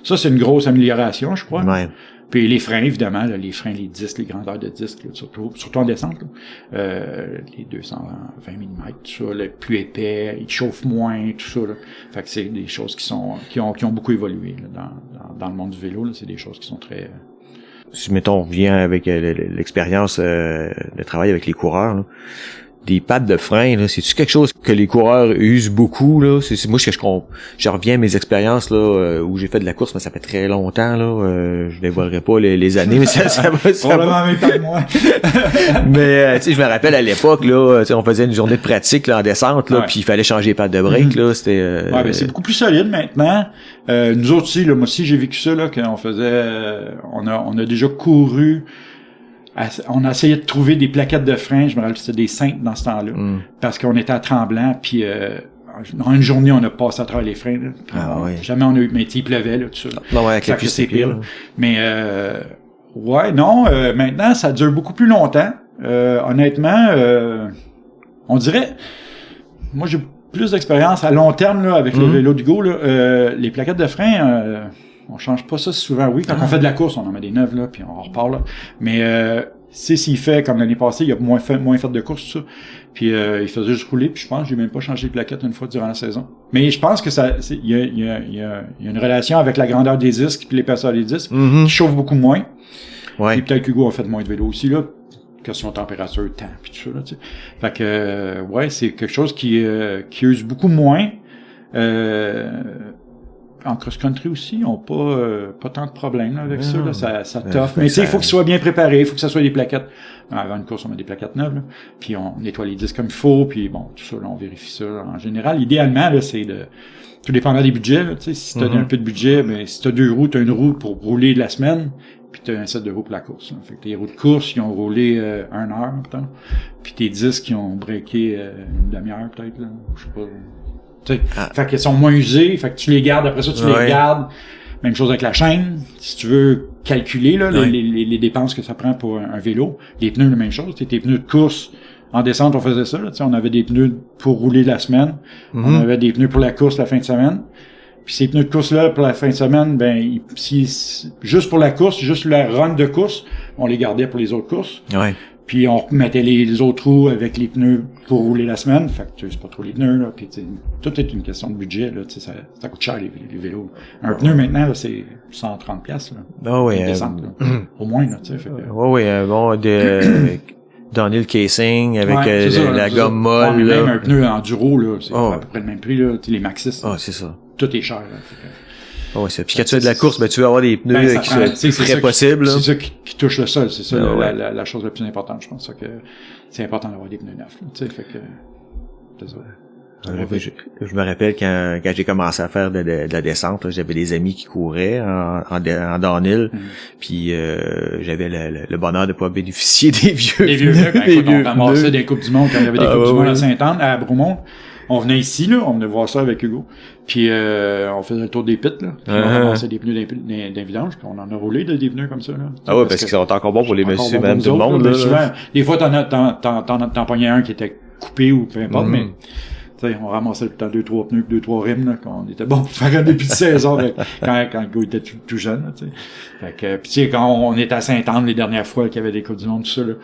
B: Ça c'est une grosse amélioration, je crois. Ouais. Puis les freins, évidemment, là, les freins, les disques, les grandeurs de disques, là, surtout en descente, là, les 220 mm, tout ça, le plus épais, ils chauffent moins, tout ça. Là. Fait que c'est des choses qui ont beaucoup évolué là, dans le monde du vélo. Là, c'est des choses qui sont très...
A: Si, mettons, on revient avec l'expérience de travail avec les coureurs, là, des pattes de frein, là, c'est-tu quelque chose que les coureurs usent beaucoup, là? C'est moi, je reviens à mes expériences, là, où j'ai fait de la course, mais ça fait très longtemps, là, je dévoilerai pas les années, mais ça va.
B: Probablement même pas moi.
A: Mais, tu sais, je me rappelle à l'époque, là, tu sais, on faisait une journée de pratique, là, en descente, là, puis il fallait changer les pattes de break, là, c'était,
B: ben, c'est beaucoup plus solide maintenant. Nous autres aussi, là, moi aussi, j'ai vécu ça, là, qu'on faisait, on a déjà couru. On a essayé de trouver des plaquettes de frein, je me rappelle c'était des cintres dans ce temps-là, parce qu'on était à Tremblant, puis en une journée on a passé à travers les freins. Là, jamais on a eu, mais il pleuvait là, tout ça.
A: Non, ouais, avec
B: c'est pire. Là. Mais maintenant ça dure beaucoup plus longtemps. Honnêtement, on dirait, moi j'ai plus d'expérience à long terme là avec le vélo d'Hugo là, les plaquettes de frein. On change pas ça souvent, oui. Quand on fait de la course, on en met des neuves, là, puis on repart, là. Mais, s'il fait, comme l'année passée, il a moins fait de course, tout ça. Puis, il faisait juste rouler, puis je pense que j'ai même pas changé de plaquette une fois durant la saison. Mais je pense que il y a une relation avec la grandeur des disques puis l'épaisseur des disques, qui chauffe beaucoup moins.
A: Ouais.
B: Et peut-être qu'Hugo a fait moins de vélo aussi, là. Question température, temps, puis tout ça, là, tu sais. Fait que, c'est quelque chose qui use beaucoup moins. en cross-country aussi, ils ont pas tant de problèmes là, avec ça. Là, ça t'offre. Mais tu sais, il faut qu'ils soient bien préparés, il faut que ça soit des plaquettes. Avant une course, on met des plaquettes neuves, là, puis on nettoie les disques comme il faut, puis bon, tout ça, là, on vérifie ça. Là. En général, idéalement, là, c'est tout dépendant des budgets. Là, si t'as un peu de budget, ben si t'as 2 roues, t'as une roue pour rouler de la semaine, puis t'as un set de roues pour la course. Là. Fait que tes roues de course, ils ont roulé 1 heure, peut-être. Puis tes disques, ils ont breaké une demi-heure, peut-être. Là. Je sais pas. Fait qu'elles sont moins usées, fait que tu les gardes, après ça, tu les gardes. Même chose avec la chaîne. Si tu veux calculer là, les dépenses que ça prend pour un vélo, les pneus, la même chose. Tes pneus de course, en descente, on faisait ça. Là, on avait des pneus pour rouler la semaine. On avait des pneus pour la course la fin de semaine. Puis ces pneus de course-là, pour la fin de semaine, ben juste pour la course, juste la run de course, on les gardait pour les autres courses.
A: Ouais.
B: Puis on mettait les autres roues avec les pneus pour rouler la semaine. Fait que c'est pas trop les pneus, là. Puis tout est une question de budget, là. Ça coûte cher, les vélos. Un pneu, maintenant, là, c'est 130$, là.
A: Ah oui.
B: Descente, là. Au moins, là, tu sais.
A: Oui, bon, donner le casing avec la gomme molle,
B: mais
A: là.
B: même un pneu enduro, là, c'est à peu près le même prix, là. Les Maxxis.
A: Ah, c'est ça.
B: Tout est cher, là.
A: Ouais, c'est. Puis quand tu fais de la course, ben tu veux avoir des pneus qui soient possibles.
B: C'est ça qui touche le sol, c'est ça la chose la plus importante, je pense. Que c'est important d'avoir des pneus neufs. Tu sais, fait que c'est ça.
A: Je me rappelle quand j'ai commencé à faire de la descente, là, j'avais des amis qui couraient en downhill, puis j'avais le bonheur de pouvoir bénéficier des vieux
B: pneus. On ramassait des Coupes du Monde quand il y avait des Coupes du Monde à Sainte-Anne, à Bromont. On venait ici, là, on venait voir ça avec Hugo. Puis on faisait le tour des pits, là. Puis on ramassait des pneus d'un vidange, puis on en a roulé des pneus comme ça, là.
A: Ah ouais, parce qu'ils sont encore bons pour les messieurs, madame, tout le monde, là.
B: Souvent, des fois, t'en pognais un qui était coupé ou peu importe, mais tu sais, on ramassait tout le temps 2-3 pneus, 2-3 rimes, là, qu'on était bon pour faire un début de saison, quand le gars était tout jeune, là, tu sais. Fait que, puis tu sais, quand on était à Sainte-Anne les dernières fois qu'il y avait des Coupes du Monde, tout ça, là,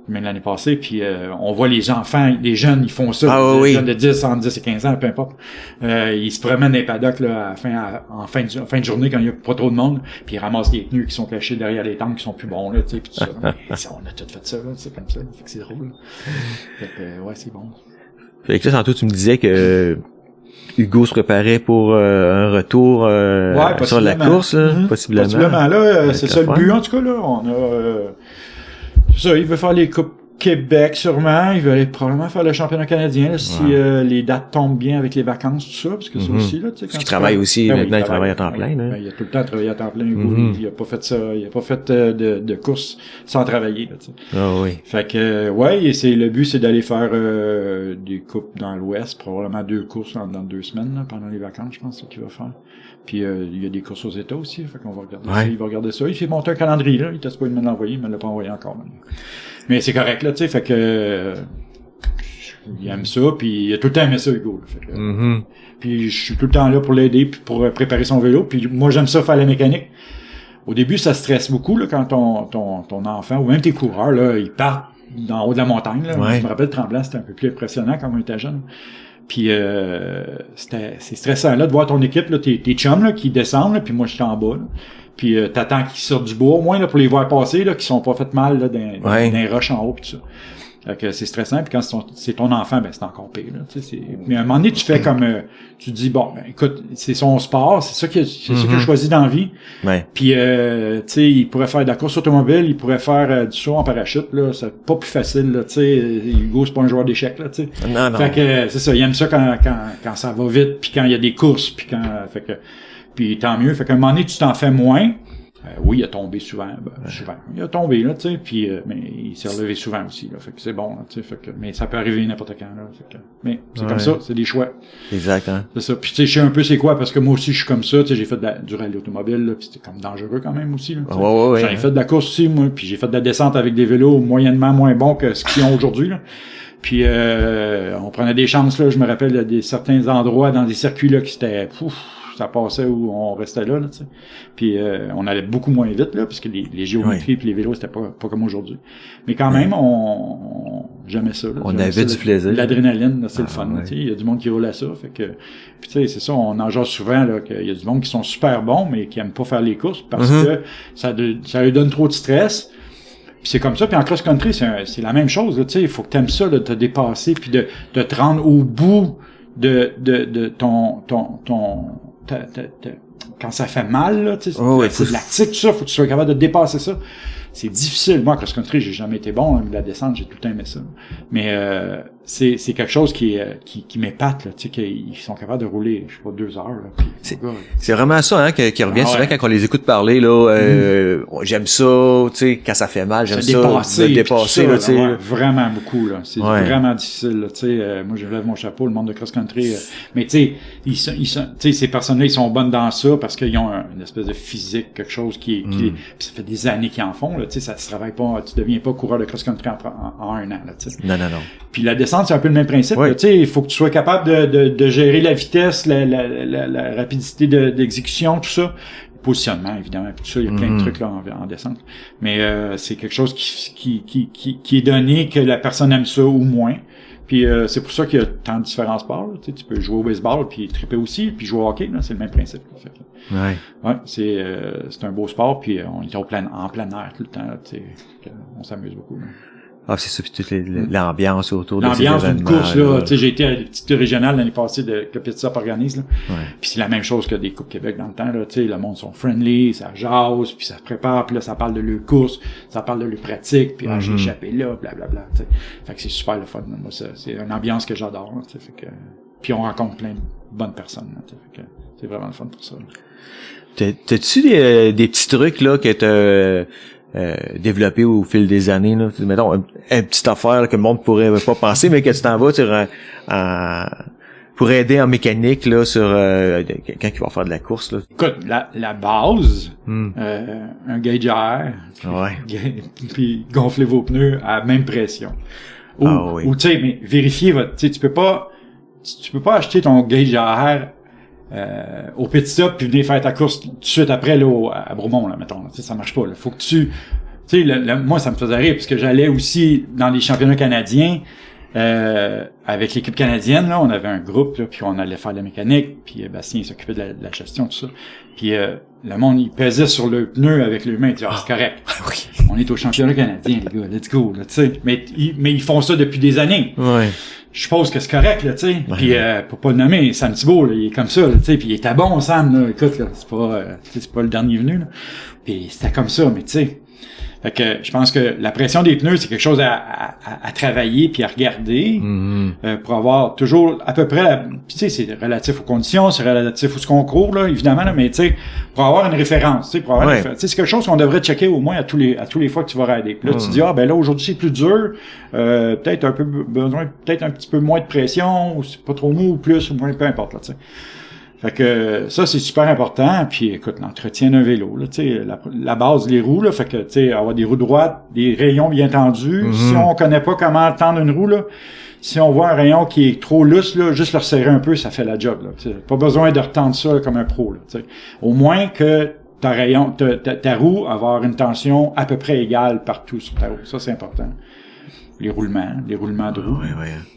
B: même l'année passée, puis on voit les enfants, les jeunes, ils font ça, les jeunes de 10, entre 10 et 15 ans, peu importe. Ils se promènent dans les paddocks là, en fin de journée, quand il y a pas trop de monde, puis ils ramassent des pneus qui sont cachés derrière les tanks qui sont plus bons, là, tu sais, puis tout ça. On a tout fait ça, là, c'est comme ça, fait que c'est drôle. Fait que, ouais, c'est bon.
A: Fait que là, tantôt, tu me disais que Hugo se préparait pour un retour sur la course, là, possiblement.
B: Possiblement, là, c'est ça le but, en tout cas, là. On a... ça, il veut faire les Coupes Québec, sûrement. Il veut aller probablement faire le championnat canadien, là, si les dates tombent bien avec les vacances, tout ça, parce que ça aussi, là, tu sais.
A: Parce qu'il travaille aussi, maintenant, il travaille à temps plein, là.
B: Il a tout le temps travaillé à temps plein, Hugo. Il a pas fait ça, il a pas fait de course sans travailler, là, tu sais.
A: Ah oui.
B: Fait que, ouais, et le but, c'est d'aller faire des coupes dans l'Ouest, probablement 2 courses dans 2 semaines, là, pendant les vacances, je pense, c'est ce qu'il va faire. Puis il y a des courses aux États aussi, fait qu'on va regarder ça. Il va regarder ça. Il s'est monté un calendrier, là. Il t'a pas eu de me l'envoyer, il me l'a pas envoyé encore. Mais c'est correct, là, tu sais, fait que il aime ça, puis il a tout le temps aimé ça, Hugo. Là, fait que, puis je suis tout le temps là pour l'aider, puis pour préparer son vélo. Puis moi, j'aime ça faire la mécanique. Au début, ça stresse beaucoup, là, quand ton enfant, ou même tes coureurs, là, ils partent d'en haut de la montagne, là. Je me rappelle, Tremblant, c'était un peu plus impressionnant quand on était jeune. Puis c'est stressant là de voir ton équipe là, tes chums là qui descendent là, puis moi je suis en bas. Là. Puis t'attends qu'ils sortent du bois au moins là pour les voir passer là, qui sont pas fait mal là dans les roches en haut puis tout ça. Fait que c'est stressant, puis quand c'est ton enfant, ben c'est encore pire. Là, mais à un moment donné, tu fais comme tu dis bon, ben écoute, c'est son sport, c'est ça qu'il a choisi dans la vie. Puis tu sais, il pourrait faire de la course automobile, il pourrait faire du saut en parachute, là, c'est pas plus facile, là, tu sais. Hugo, c'est pas un joueur d'échecs, là, tu sais.
A: Non.
B: Fait que c'est ça, il aime ça quand ça va vite, puis quand il y a des courses, puis puis tant mieux. Fait qu'à un moment donné, tu t'en fais moins. Oui, il a tombé souvent. Souvent. Il a tombé, là, tu sais, puis mais il s'est relevé souvent aussi, là. Fait que c'est bon, là, tu sais, fait que mais ça peut arriver n'importe quand, là. Fait que, mais c'est comme ça, c'est des choix.
A: Exactement.
B: C'est ça. Puis tu sais, je sais un peu c'est quoi, parce que moi aussi, je suis comme ça, tu sais, j'ai fait du rallye automobile, là, puis c'était comme dangereux quand même aussi, là. J'en ai fait de la course aussi, moi, puis j'ai fait de la descente avec des vélos moyennement moins bons que ce qu'ils ont aujourd'hui, là. Puis on prenait des chances, là, je me rappelle de certains endroits dans des circuits, là, qui c'était ça passait où on restait là, tu sais. Puis on allait beaucoup moins vite là, parce que les géométries puis les vélos c'était pas comme aujourd'hui. Mais quand même, j'aimais ça. Là,
A: on avait du plaisir.
B: L'adrénaline, c'est le fun. Tu sais, il y a du monde qui roule à ça, fait que. Puis tu sais, c'est ça, on en jase souvent là qu'il y a du monde qui sont super bons, mais qui aiment pas faire les courses parce que ça leur donne trop de stress. Puis c'est comme ça, puis en cross-country, c'est la même chose, tu sais, il faut que t'aimes ça, de te dépasser, puis de te rendre au bout de ton quand ça fait mal, là, tu sais,
A: ouais,
B: c'est de lactique, tout ça, faut que tu sois capable de dépasser ça. C'est difficile. Moi, cross-country, j'ai jamais été bon, hein, la descente, j'ai tout le temps aimé ça. Mais c'est quelque chose qui m'épate, là, tu sais, qu'ils sont capables de rouler, je sais pas, 2 heures, là. Puis,
A: c'est vraiment ça, hein, qui revient souvent quand on les écoute parler, là, j'aime ça, tu sais, quand ça fait mal, j'aime ça,
B: de
A: dépasser, là, tu sais.
B: Ouais, vraiment beaucoup, là. C'est vraiment difficile, là, tu sais. Moi, je lève mon chapeau, le monde de cross-country, mais tu sais, tu sais, ces personnes-là, ils sont bonnes dans ça parce qu'ils ont une espèce de physique, quelque chose puis ça fait des années qu'ils en font, là, tu sais, ça se travaille pas, tu deviens pas coureur de cross-country en 1 an, là, tu sais.
A: Non.
B: Puis la descente, c'est un peu le même principe. Tu sais, il faut que tu sois capable de gérer la vitesse, la rapidité d'exécution, tout ça. Le positionnement, évidemment, puis tout ça, il y a plein de trucs là en descente. Mais c'est quelque chose qui est donné, que la personne aime ça ou moins. Puis c'est pour ça qu'il y a tant de différents sports. Là. Tu peux jouer au baseball, puis tripper aussi, puis jouer au hockey, là, c'est le même principe. Là. Ouais, c'est un beau sport, puis on est en plein air tout le temps. Là, on s'amuse beaucoup. Là.
A: Ah, c'est ça, puis toute l'ambiance autour de ces
B: événements. L'ambiance d'une course, là. Tu sais, j'ai été à des petites régionales l'année passée que le Petit Stop organise, là. Puis c'est la même chose que des Coupes Québec dans le temps, là. Tu sais, le monde sont friendly, ça jase, puis ça se prépare, puis là, ça parle de leur course, ça parle de leur pratique, puis j'ai échappé là, blablabla, tu sais. Fait que c'est super le fun, là. Moi, c'est une ambiance que j'adore, là, tu sais. Fait que, puis on rencontre plein de bonnes personnes, là, tu sais. Fait que c'est vraiment le fun pour ça, là.
A: T'as-tu des petits trucs, là, que t'as, développé au fil des années, là, mettons une petite affaire là, que le monde pourrait pas penser, mais que tu t'en vas sur pour aider en mécanique là sur quelqu'un qui va faire de la course là.
B: Écoute, la base, un gauge à air, puis gonfler vos pneus à même pression. Ou tu sais, mais vérifier votre, tu sais, tu peux pas acheter ton gauge à air au Petit Stop puis venir faire ta course tout de suite après là à Bromont là mettons là. Tu sais, ça marche pas là. Faut que tu sais moi ça me faisait rire parce que j'allais aussi dans les championnats canadiens avec l'équipe canadienne là, on avait un groupe là, puis on allait faire de la mécanique, puis Bastien s'occupait de la gestion tout ça. Puis le monde il pesait sur le pneu avec les mains, il disait c'est correct. On est au championnat canadien les gars, let's go là, tu sais. Mais ils font ça depuis des années. Je suppose que c'est correct, là, tu sais. Puis, pour pas le nommer, Sam Thibault, là, il est comme ça, là, tu sais. Puis, il était bon, Sam, là. Écoute, là, c'est pas le dernier venu, là. Puis, c'était comme ça, mais tu sais. Fait que, je pense que la pression des pneus, c'est quelque chose à travailler puis à regarder, pour avoir toujours à peu près tu sais, c'est relatif aux conditions, c'est relatif à ce qu'on court, là, évidemment, là, mais tu sais, pour avoir une référence, tu sais, tu sais, c'est quelque chose qu'on devrait checker au moins à tous les fois que tu vas rider. Puis là, tu dis, ben là, aujourd'hui, c'est plus dur, peut-être un petit peu moins de pression, ou c'est pas trop mou, ou plus, ou moins, peu importe, là, tu sais. Fait que ça c'est super important, puis écoute, l'entretien d'un vélo là, tu sais, la base, les roues là, fait que tu sais, avoir des roues droites, des rayons bien tendus. Si on connaît pas comment tendre une roue là, si on voit un rayon qui est trop lousse là, juste le resserrer un peu, ça fait la job là. T'sais, pas besoin de retendre ça là, comme un pro là, tu sais. Au moins que ta roue avoir une tension à peu près égale partout sur ta roue, ça c'est important. Les roulements de roue.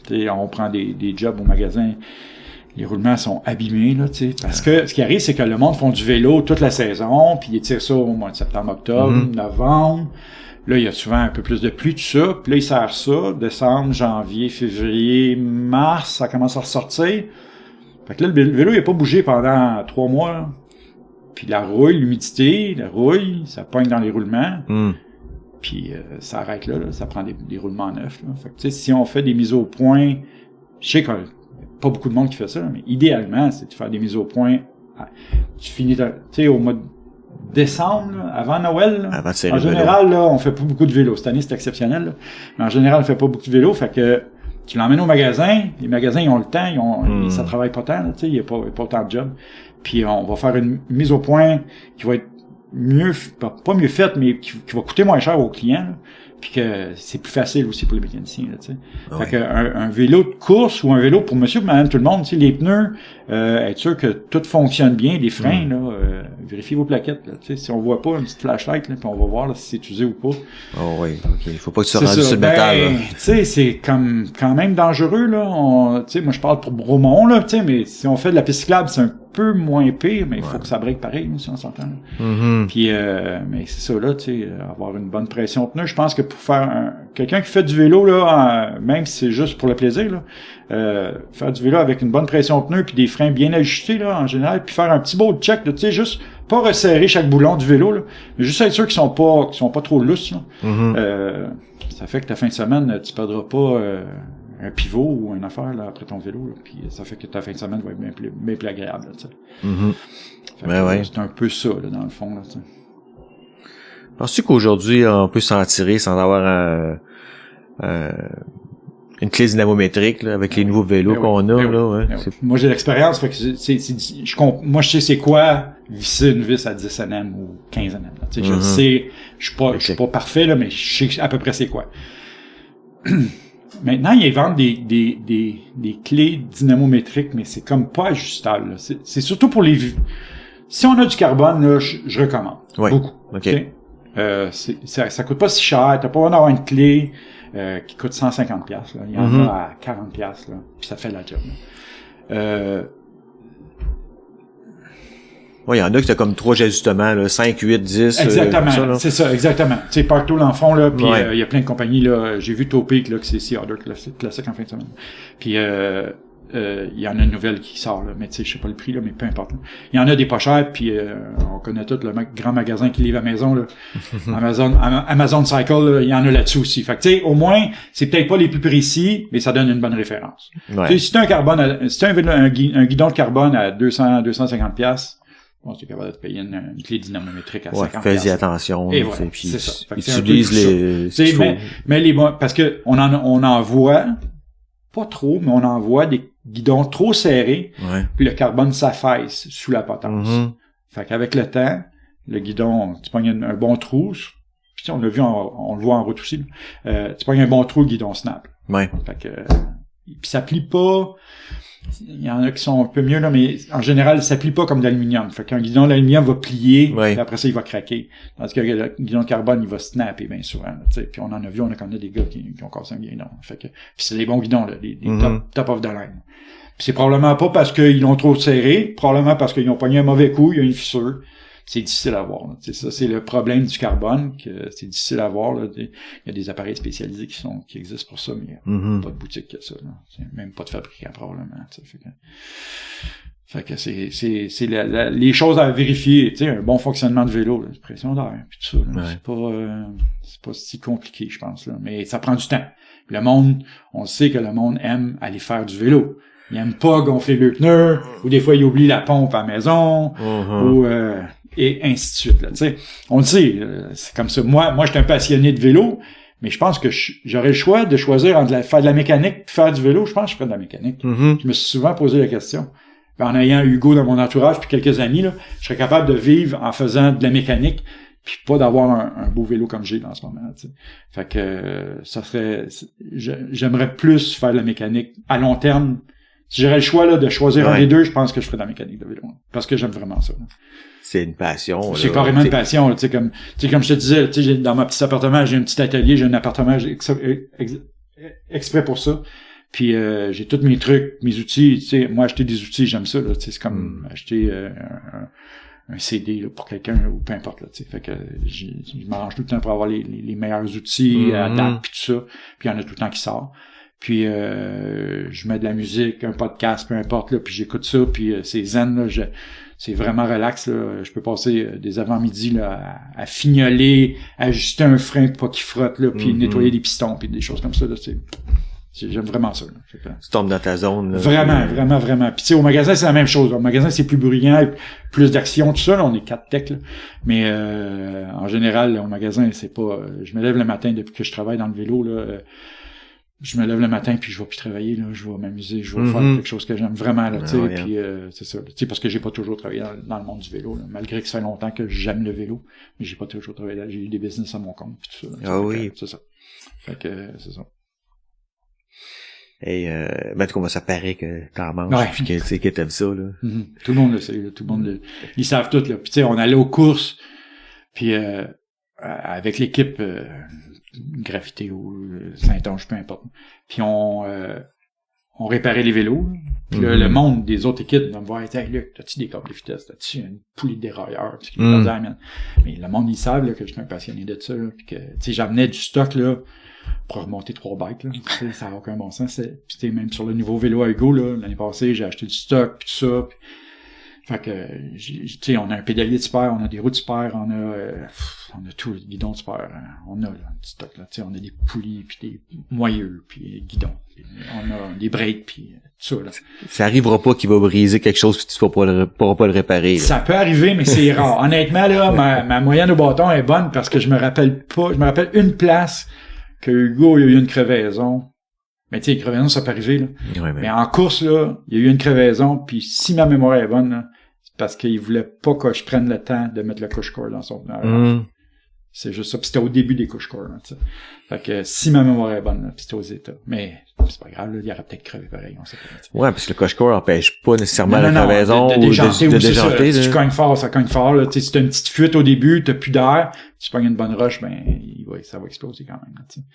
B: Tu sais, on prend des jobs au magasin. Les roulements sont abîmés, là, tu sais. Parce que ce qui arrive, c'est que le monde font du vélo toute la saison, puis ils tirent ça au mois de septembre, octobre, novembre. Là, il y a souvent un peu plus de pluie, tout ça. Puis là, ils serrent ça. Décembre, janvier, février, mars, ça commence à ressortir. Fait que là, le vélo, il a pas bougé pendant 3 mois, là. Puis la rouille, l'humidité, la rouille, ça pogne dans les roulements. Puis ça arrête là, ça prend des roulements neufs, là. Fait que, tu sais, si on fait des mises au point, je sais que pas beaucoup de monde qui fait ça, mais idéalement, c'est de faire des mises au point. Tu finis, tu sais, au mois de décembre, là, avant Noël. Là, en général, là, on fait pas beaucoup de vélo. Cette année, c'est exceptionnel, là. Mais en général, on fait pas beaucoup de vélo. Fait que tu l'emmènes au magasin. Les magasins, ils ont le temps. Ça travaille pas tant, là, tu sais. Il y a pas autant de job. Puis on va faire une mise au point qui va être mieux, pas mieux faite, mais qui va coûter moins cher aux clients, là. Puis que c'est plus facile aussi pour les mécaniciens, là, tu sais. Fait que un vélo de course ou un vélo pour monsieur, pour madame, tout le monde, tu sais, les pneus, être sûr que tout fonctionne bien, les freins, là, vérifiez vos plaquettes, là, tu sais, si on voit pas une petite flashlight, là, puis on va voir, là, si c'est usé ou pas.
A: Oh oui, ok. Faut pas que tu sois rendu sur le métal, là.
B: Tu sais, c'est quand même dangereux, là. Tu sais, moi, je parle pour Bromont, là, tu sais, mais si on fait de la piste cyclable, c'est un peu moins pire, mais il faut que ça break pareil, si on s'entend. Puis, mais c'est ça, là, tu sais, avoir une bonne pression pneu. Je pense que pour faire quelqu'un qui fait du vélo, là, même si c'est juste pour le plaisir, là, faire du vélo avec une bonne pression pneu puis des freins bien ajustés, là, en général, puis faire un petit beau check, tu sais, juste pas resserrer chaque boulon du vélo, là, mais juste être sûr qu'ils sont pas trop lousses, là. Ça fait que ta fin de semaine, tu perdras pas un pivot ou une affaire là, après ton vélo, là, puis ça fait que ta fin de semaine va être bien plus agréable. Là, c'est un peu ça, là, dans le fond. Là,
A: penses-tu qu'aujourd'hui, on peut s'en tirer sans avoir une clé dynamométrique là, avec les nouveaux vélos qu'on a? Là,
B: Moi, j'ai l'expérience, fait que moi, je sais c'est quoi visser une vis à 10 Nm ou 15 Nm. Là, je le sais, je suis pas parfait, là, mais je sais à peu près c'est quoi. Maintenant, ils vendent des clés dynamométriques, mais c'est comme pas ajustable. C'est surtout pour les... Si on a du carbone, là, je recommande. Beaucoup.
A: Okay.
B: Ça coûte pas si cher. T'as pas besoin d'avoir une clé qui coûte 150$. Là. Il y en a à 40$, là, puis ça fait la job.
A: Oui, il y en a qui t'as comme 3 ajustements, là, 5, 8, 10.
B: Exactement, c'est ça, exactement. Tu sais, partout dans le fond, là, puis il y a plein de compagnies, là. J'ai vu Topic, là, que c'est Sea Order classique en fin de semaine. Puis il y en a une nouvelle qui sort, là, mais tu sais, je sais pas le prix, là, mais peu importe. Il y en a des pas chers, puis on connaît tout le grand magasin qui livre à maison, là. Amazon Cycle, là, il y en a là-dessus aussi. Fait que tu sais, au moins, c'est peut-être pas les plus précis, mais ça donne une bonne référence. Tu sais, si t'as un guidon de carbone à 250$, bon, tu es capable de te payer une clé dynamométrique à 50$.
A: Fais-y attention.
B: Et voilà,
A: puis
B: c'est ça.
A: utilise les...
B: Mais les bons, parce que on en voit, pas trop, mais on en voit des guidons trop serrés, puis le carbone s'affaisse sous la potence. Fait qu'avec le temps, le guidon, tu pognes un bon trou, puis on l'a vu, on le voit en route aussi, tu pognes un bon trou, le guidon snap. Fait que, puis ça plie pas. Il y en a qui sont un peu mieux, là, mais en général, ça plie pas comme de l'aluminium. Fait qu'un guidon d'aluminium va plier, puis après ça, il va craquer. Tandis que le guidon de carbone, il va snapper bien souvent. Puis on en a vu, on a quand même des gars qui ont cassé un guidon. Fait que, puis c'est les bons guidons, là, les top of the line. Puis c'est probablement pas parce qu'ils l'ont trop serré, probablement parce qu'ils ont pogné un mauvais coup, il y a une fissure. C'est difficile à voir. Là. Ça, c'est le problème du carbone, que c'est difficile à voir. Là. Il y a des appareils spécialisés qui existent pour ça, mais il n'y a pas de boutique que ça. Là. C'est même pas de fabricant probablement. Fait que c'est les choses à vérifier. Tu sais, un bon fonctionnement de vélo, là, pression d'air, puis tout ça. Là. C'est pas si compliqué, je pense. Là. Mais ça prend du temps. Le monde, on sait que le monde aime aller faire du vélo. Il aime pas gonfler le pneu, ou des fois il oublie la pompe à la maison, ou et ainsi de suite. Là, t'sais. On le sait, c'est comme ça. Moi, j'étais un passionné de vélo, mais je pense que j'aurais le choix de choisir entre faire de la mécanique et faire du vélo. Je pense que je ferais de la mécanique. Je me suis souvent posé la question. En ayant Hugo dans mon entourage puis quelques amis, là, je serais capable de vivre en faisant de la mécanique puis pas d'avoir un beau vélo comme j'ai en ce moment. T'sais. Fait que ça serait... J'aimerais plus faire de la mécanique à long terme. Si j'aurais le choix là, de choisir un des deux, je pense que je ferais de la mécanique de vélo. Parce que j'aime vraiment ça. Là.
A: C'est une passion.
B: C'est carrément une passion. Là, comme je te disais, dans ma petit appartement, j'ai un petit atelier, j'ai un appartement exprès pour ça. Puis j'ai tous mes trucs, mes outils. Moi, acheter des outils, j'aime ça. Là, c'est comme acheter un CD là, pour quelqu'un ou peu importe. Là, fait que je m'arrange tout le temps pour avoir les meilleurs outils à date, puis tout ça. Puis il y en a tout le temps qui sort. Puis je mets de la musique, un podcast, peu importe, là, puis j'écoute ça, puis c'est zen, là, c'est vraiment relax, là. Je peux passer des avant-midi là, à fignoler, ajuster un frein pour pas qu'il frotte, là, puis nettoyer des pistons, puis des choses comme ça. Là, j'aime vraiment ça. Là.
A: Tu tombes dans ta zone. Là,
B: vraiment. Puis tu sais, au magasin, c'est la même chose. Au magasin, c'est plus bruyant, plus d'action, tout ça. Là, on est 4 techs, là. Mais en général, là, au magasin, c'est pas... je me lève le matin depuis que je travaille dans le vélo, là. Je me lève le matin puis je vais plus travailler, là, je vais m'amuser, je vais faire quelque chose que j'aime vraiment, là, tu sais, puis c'est ça, tu sais, parce que j'ai pas toujours travaillé dans le monde du vélo, là, malgré que ça fait longtemps que j'aime le vélo, mais j'ai pas toujours travaillé là, j'ai eu des business à mon compte puis tout ça. Là, c'est ça. Fait que c'est ça.
A: Et ben comment ça paraît que t'en manges, puis que tu sais que t'aimes ça, là.
B: Tout le monde le sait, là, tout le monde ils savent tout, là. Puis tu sais, on allait aux courses, puis avec l'équipe Gravité ou Saint-Onge, peu importe. Puis on on réparait les vélos. Puis là, le monde des autres équipes va me voir, hey, Luc, t'as-tu des câbles de vitesse? T'as-tu une poulie de dérailleur? Mais le monde, ils savent là, que j'étais un passionné de ça. Là, puis que, tu sais, j'amenais du stock là pour remonter 3 bikes. Là, ça n'a aucun bon sens. Puis même sur le nouveau vélo à Hugo, là, l'année passée, j'ai acheté du stock, puis tout ça. Puis, fait que, tu sais, on a un pédalier de super, on a des roues de super, on a tout, le guidon de super, on a là, du stock, là, tu sais, on a des poulies, puis des moyeux, puis des guidons, puis on a des breaks, puis tout ça, là.
A: Ça arrivera pas qu'il va briser quelque chose puis tu pourras pas le réparer, là.
B: Ça peut arriver, mais c'est rare. Honnêtement, là, ma moyenne au bâton est bonne parce que je me rappelle une place que Hugo, il y a eu une crevaison. Mais tu sais, une crevaison, ça peut arriver, là.
A: Ouais,
B: mais en course, là, il y a eu une crevaison, puis si ma mémoire est bonne, là, c'est parce qu'il voulait pas que je prenne le temps de mettre le couche-core dans son pneu. C'est juste ça. Puis c'était au début des couche-core, tu sais. Fait que si ma mémoire est bonne, là, puis c'était aux États. Mais c'est pas grave, là, il aurait peut-être crevé pareil, on sait pas. T'sais.
A: Ouais, parce que le couche-core empêche pas nécessairement la
B: crevaison
A: de déjanter.
B: Si tu cognes fort, ça cogne fort, là. Tu sais, si t'as une petite fuite au début, t'as plus d'air, tu pognes une bonne roche, ben, ça va exploser quand même, tu sais.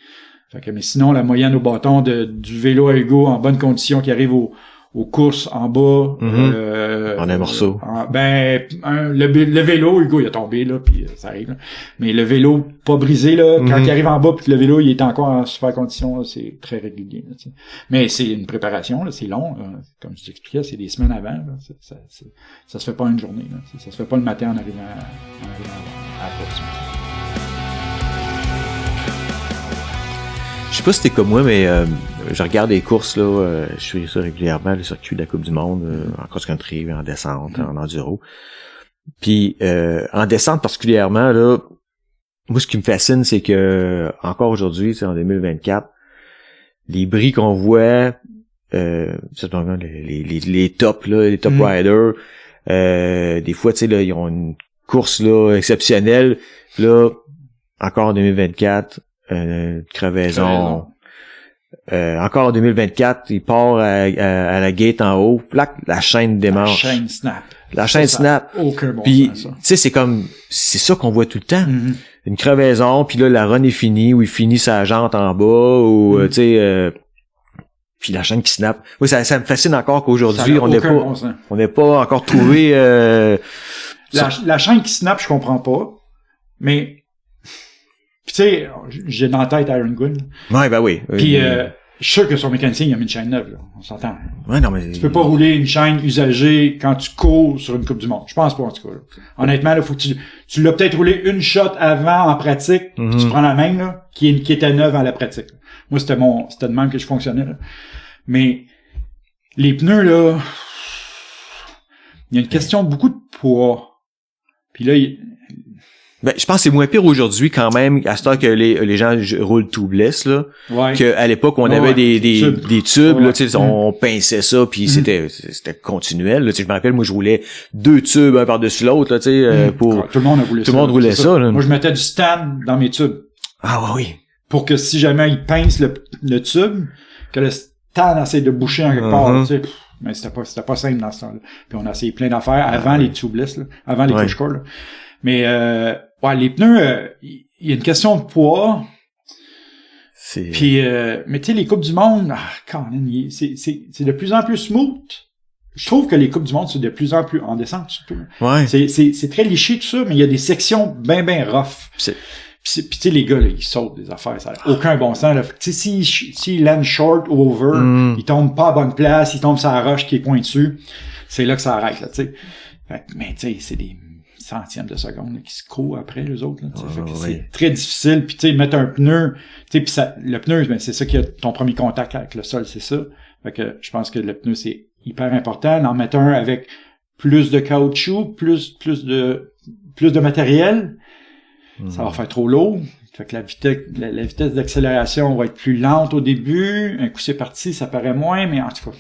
B: Fait que, mais sinon, la moyenne au bâton du vélo à Hugo en bonne condition qui arrive aux courses en bas.
A: En un morceau.
B: Le vélo, Hugo, il a tombé, là, puis ça arrive, là. Mais le vélo pas brisé, là, quand il arrive en bas puis que le vélo, il est encore en super condition, là, c'est très régulier, là, t'sais. Mais c'est une préparation, là, c'est long, là. Comme je t'expliquais, c'est des semaines avant, là. Ça se fait pas une journée, là. Ça se fait pas le matin en arrivant à la course.
A: Je sais pas si t'es comme moi, mais je regarde les courses, là, je suis ça régulièrement, le circuit de la Coupe du Monde, en cross-country, en descente, en enduro. Puis en descente particulièrement, là, moi ce qui me fascine, c'est que encore aujourd'hui, c'est en 2024, les bris qu'on voit, c'est donc les tops, là, les top riders, des fois, tu sais, là, ils ont une course là exceptionnelle, là, encore en 2024. Crevaison. Encore en 2024, il part à la gate en haut, plaque, la chaîne démarche. La chaîne snap.
B: Aucun bon
A: puis,
B: sens, ça.
A: Tu sais, c'est ça qu'on voit tout le temps. Une crevaison, puis là, la run est finie, ou il finit sa jante en bas, ou, tu sais, puis la chaîne qui snap. Oui, ça me fascine encore qu'aujourd'hui, on n'est pas encore trouvé,
B: la chaîne qui snap, je comprends pas. Mais, tu sais, j'ai dans la tête Iron Gun.
A: Ouais, ben oui.
B: Puis je suis sûr que son mécanicien, il a mis une chaîne neuve, là. On s'entend.
A: Ouais, non, mais...
B: Tu peux pas rouler une chaîne usagée quand tu cours sur une Coupe du Monde. Je pense pas, en tout cas, là. Honnêtement, là, faut que tu l'as peut-être roulé une shot avant en pratique, puis tu prends la même, là, qui était neuve à la pratique, là. Moi, c'était de même que je fonctionnais, là. Mais, les pneus, là, il y a une question beaucoup de poids. Puis là,
A: ben, je pense que c'est moins pire aujourd'hui quand même, à ce temps que les gens roulent tubeless, là.
B: Ouais.
A: Qu'à l'époque, on avait des tubes,
B: ouais.
A: Là, tu sais, on pinçait ça, puis c'était continuel, là. Tu sais, je me rappelle, moi, je roulais 2 tubes, un par-dessus l'autre, là, tu sais, pour...
B: Tout le monde a roulé ça.
A: Tout le monde roulait ça, là.
B: Moi, je mettais du stand dans mes tubes.
A: Ah, oui.
B: Pour que si jamais il pince le tube, que le stand essaie de boucher en quelque part, tu sais. Mais c'était pas simple dans ce temps-là. Puis on a essayé plein d'affaires avant les tubeless, là. Avant les couche-corps, là. Mais, ouais, les pneus, il y a une question de poids. Puis, mais tu sais, les Coupes du Monde, c'est de plus en plus smooth. Je trouve que les Coupes du Monde, c'est de plus en plus en descente, surtout.
A: Ouais.
B: C'est très liché, tout ça, mais il y a des sections ben rough. Puis tu sais, les gars, là, ils sautent des affaires, ça n'a aucun bon sens, là. Tu sais, s'ils landent short ou over, ils tombent pas à bonne place, ils tombent sur la roche qui est pointue, c'est là que ça arrête, là, tu sais. Mais tu sais, c'est des centièmes de seconde là, qui se courent après les autres, là, fait que c'est très difficile. Puis tu sais, mettre un pneu, tu sais, puis le pneu, ben c'est ça qui a ton premier contact avec le sol, c'est ça. Fait que je pense que le pneu c'est hyper important. En mettre un avec plus de caoutchouc, plus de matériel, ça va faire trop lourd. Fait que la vitesse d'accélération va être plus lente au début. Un coup c'est parti, ça paraît moins, mais en tout cas,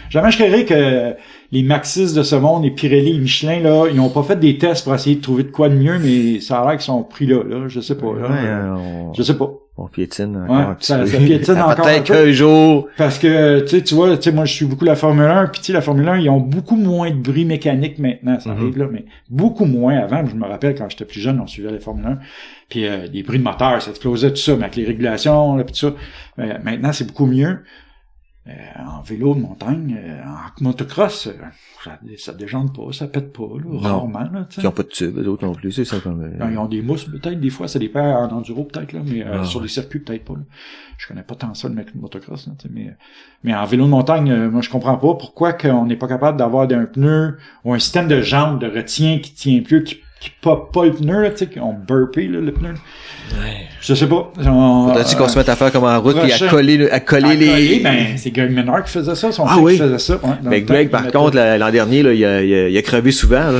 B: jamais je créerais que les Maxis de ce monde, les Pirelli, les Michelin, là, ils ont pas fait des tests pour essayer de trouver de quoi de mieux, mais ça a l'air qu'ils sont pris là, je sais pas. Là, je sais pas.
A: On piétine encore.
B: Ça piétine encore un peu.
A: Quelques jours.
B: Parce que, tu vois, moi, je suis beaucoup la Formule 1, puis tu sais, la Formule 1, ils ont beaucoup moins de bruit mécanique maintenant, ça arrive là, mais beaucoup moins avant. Je me rappelle, quand j'étais plus jeune, on suivait la Formule 1, puis des bruits de moteur, ça explosait, tout ça, mais avec les régulations, là, puis tout ça. Maintenant, c'est beaucoup mieux. En vélo de montagne, en motocross, ça déjante pas, ça pète pas, là, rarement, là, tu sais.
A: Ils ont pas de tube, les autres non plus, c'est ça comme...
B: Ils ont des mousses, peut-être, des fois, ça dépend en enduro, peut-être, là, mais sur les circuits, peut-être pas, là. Je connais pas tant ça, le mec de motocross, là, tu sais, mais en vélo de montagne, moi, je comprends pas pourquoi qu'on n'est pas capable d'avoir un pneu ou un système de jambes, de retien qui tient plus, qui pop pas le pneu, là, tu sais, qu'on burpé, là, le pneu. Ouais. Je sais pas.
A: Faudrait-tu qu'on se mette à faire comme en route puis à coller les...
B: Ben, c'est Greg Menard qui faisait ça, son
A: fils qui
B: faisait ça. Ouais,
A: mais Greg, par contre, l'an dernier, là, il a crevé souvent, là.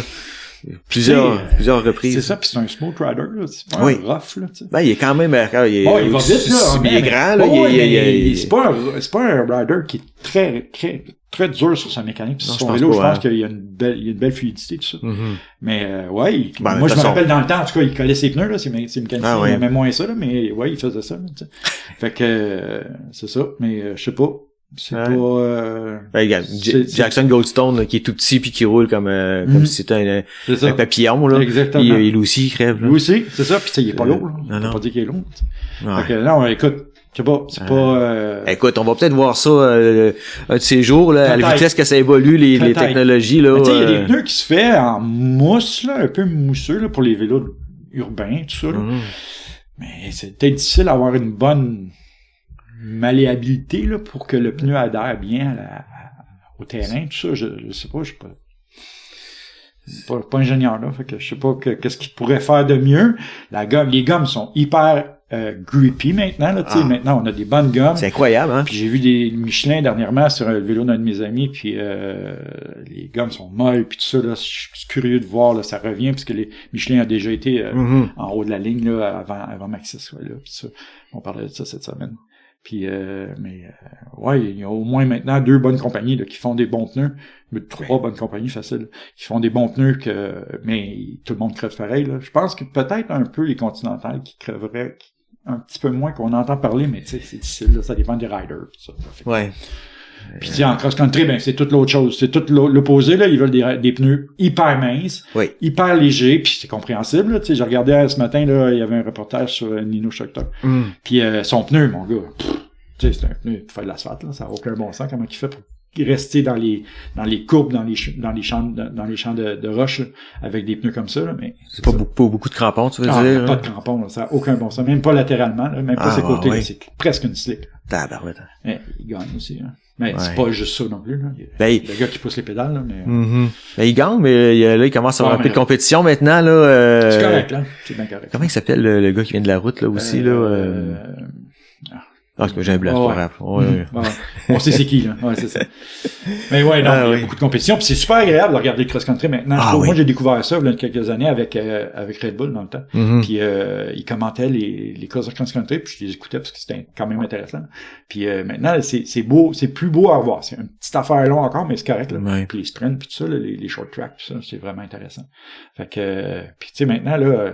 A: Plusieurs reprises.
B: C'est ça, puis c'est un smooth rider, là. C'est pas un rough, là, tu sais.
A: Ben, il est quand même, il va vite,
B: là.
A: Il est grand, là.
B: C'est pas un rider qui est très, très, très dur sur sa mécanique. Sur son vélo, je pense qu'il y a une belle fluidité, tout ça. Mais, moi, je me rappelle dans le temps, en tout cas, il collait ses pneus, là. C'est mécanicien. Il aimait moins ça, là. Mais, ouais, il faisait ça, là, tu sais. Fait que, c'est ça. Mais, je sais pas. C'est pas
A: Jackson Goldstone là, qui est tout petit puis qui roule comme si c'était un papillon là.
B: Exactement.
A: Il aussi il crève là.
B: Lui aussi, c'est ça, puis il est pas lourd là. On peut pas dire qu'il est lourd. Fait que non, écoute, je sais pas, c'est pas
A: écoute, on va peut-être voir ça un de ces jours là, à la vitesse que ça évolue les technologies là.
B: Tu sais, il y a des pneus qui se fait en mousse là, un peu mousseux là pour les vélos urbains tout ça là. Mais c'est peut-être difficile d'avoir une bonne malléabilité là pour que le pneu adhère bien au terrain, tout ça, je sais pas, je suis pas ingénieur là, fait que je sais pas qu'est-ce qu'il pourrait faire de mieux. Les gommes sont hyper grippy maintenant là, tu sais, maintenant on a des bonnes gommes.
A: C'est incroyable hein.
B: Puis j'ai vu des Michelin dernièrement sur le vélo d'un de mes amis, puis les gommes sont molles puis tout ça là, je suis curieux de voir là, ça revient parce que les Michelin a déjà été en haut de la ligne là avant Maxxis là, puis ça, on parlait de ça cette semaine. Puis ouais, il y a au moins maintenant 2 bonnes compagnies là, qui font des bons pneus, 3 bonnes compagnies faciles qui font des bons pneus mais tout le monde crève pareil là. Je pense que peut-être un peu les Continentales qui crèveraient un petit peu moins qu'on entend parler, mais tu sais c'est difficile là, ça dépend des riders tout ça.
A: Ouais.
B: Puis en cross-country, ben c'est toute l'autre chose, c'est tout l'opposé là, ils veulent des pneus hyper minces, hyper légers, puis c'est compréhensible là, tu sais, j'ai regardé ce matin là, il y avait un reportage sur Nino Schurter. Puis son pneu, mon gars, tu sais, c'est un pneu pour faire de l'asphalte là, ça a aucun bon sens comment il fait pour rester dans les courbes, dans les champs de roches là, avec des pneus comme ça là, mais
A: c'est pas beaucoup de crampons, tu veux dire?
B: Pas de crampons là, ça a aucun bon sens, même pas latéralement là, même pas ses côtés, là, c'est presque une slick.
A: Tabarouette.
B: Il gagne aussi hein. Mais c'est pas juste ça non plus là. Le gars qui pousse les pédales là, mais
A: ben, il gagne, mais là il commence à avoir un peu de compétition maintenant là.
B: C'est correct là, c'est bien correct.
A: Comment il s'appelle le gars qui vient de la route là aussi là? Parce que j'ai un blanc, c'est pas grave.
B: On sait c'est qui, là. Ouais, c'est ça. Mais ouais, non, il y a beaucoup de compétition, puis c'est super agréable de regarder le cross-country maintenant. Moi, j'ai découvert ça, il y a quelques années avec Red Bull dans le temps. Puis, ils commentaient les courses de cross-country, puis je les écoutais parce que c'était quand même intéressant. Puis, maintenant, c'est beau, c'est plus beau à voir. C'est une petite affaire long encore, mais c'est correct, là. Puis les sprints, puis tout ça, là, les short tracks, tout ça, c'est vraiment intéressant. Fait que, puis tu sais, maintenant, là,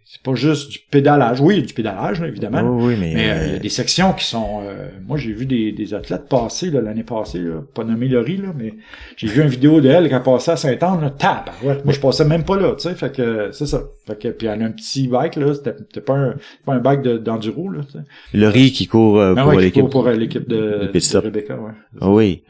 B: c'est pas juste du pédalage. Oui, il y a du pédalage, là, évidemment.
A: Oui, mais
B: il y a des sections qui sont... moi, j'ai vu des athlètes passer là, l'année passée, là, pas nommé Laurie, là, mais j'ai vu une vidéo d'elle qui a passé à Saint-Anne, là, tabarouette. Moi, je passais même pas là, tu sais, fait que c'est ça. Fait que, puis elle a un petit bike, là, c'était pas un bike d'enduro, là, tu sais.
A: Laurie qui court
B: pour l'équipe de Rebecca, ouais.
A: Oui.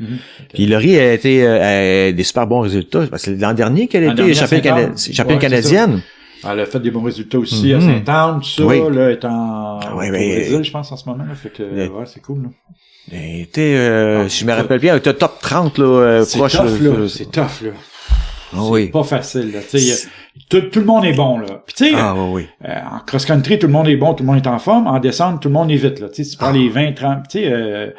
A: Puis Laurie a été des super bons résultats, parce que c'est l'an dernier qu'elle a été championne canadienne.
B: Elle a fait des bons résultats aussi à Saint-Anne, tout ça, là, est en au Brésil, je pense, en ce moment, là. Fait que, ouais, c'est cool, là.
A: Elle était, si je me rappelle bien, elle était top 30, là,
B: c'est
A: proche.
B: C'est tough, là. C'est pas facile, là. Tu sais, tout le monde est bon, là. Puis tu sais, en cross-country, tout le monde est bon, tout le monde est en forme. En descente, tout le monde est vite, là. Tu sais, tu prends les 20, 30, tu sais,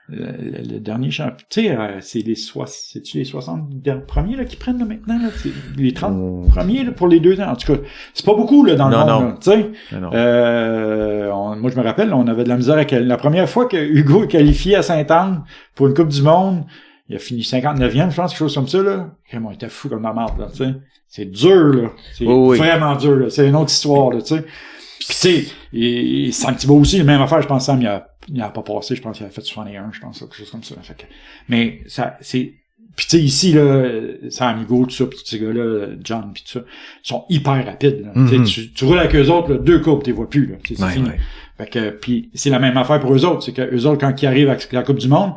B: le dernier champion, tu sais, c'est-tu les 60 premiers là qui prennent là maintenant là, les 30 premiers là pour les 2 ans. En tout cas, c'est pas beaucoup là dans le monde, tu sais. Moi je me rappelle, on avait de la misère avec la première fois que Hugo est qualifié à Sainte-Anne pour une Coupe du monde, il a fini 59e, je pense, quelque chose comme ça là. On était fou comme la marde là, tu sais. C'est dur là, c'est vraiment dur là, c'est une autre histoire là, tu sais. Puis tu sais, et Saint-Thibault aussi, la même affaire, je pense Sam il a pas passé, je pense qu'il a fait 61, je pense, quelque chose comme ça. Fait que, mais ça, c'est, Puis tu sais, ici, là, San Amigo, tout ça, pis tous ces gars-là, John, pis tout ça, ils sont hyper rapides, là. Tu roules avec eux autres, là, 2 courbes, t'es vois plus, là. C'est fini. Ouais. Fait que, puis c'est la même affaire pour eux autres. C'est que eux autres, quand ils arrivent avec la Coupe du Monde,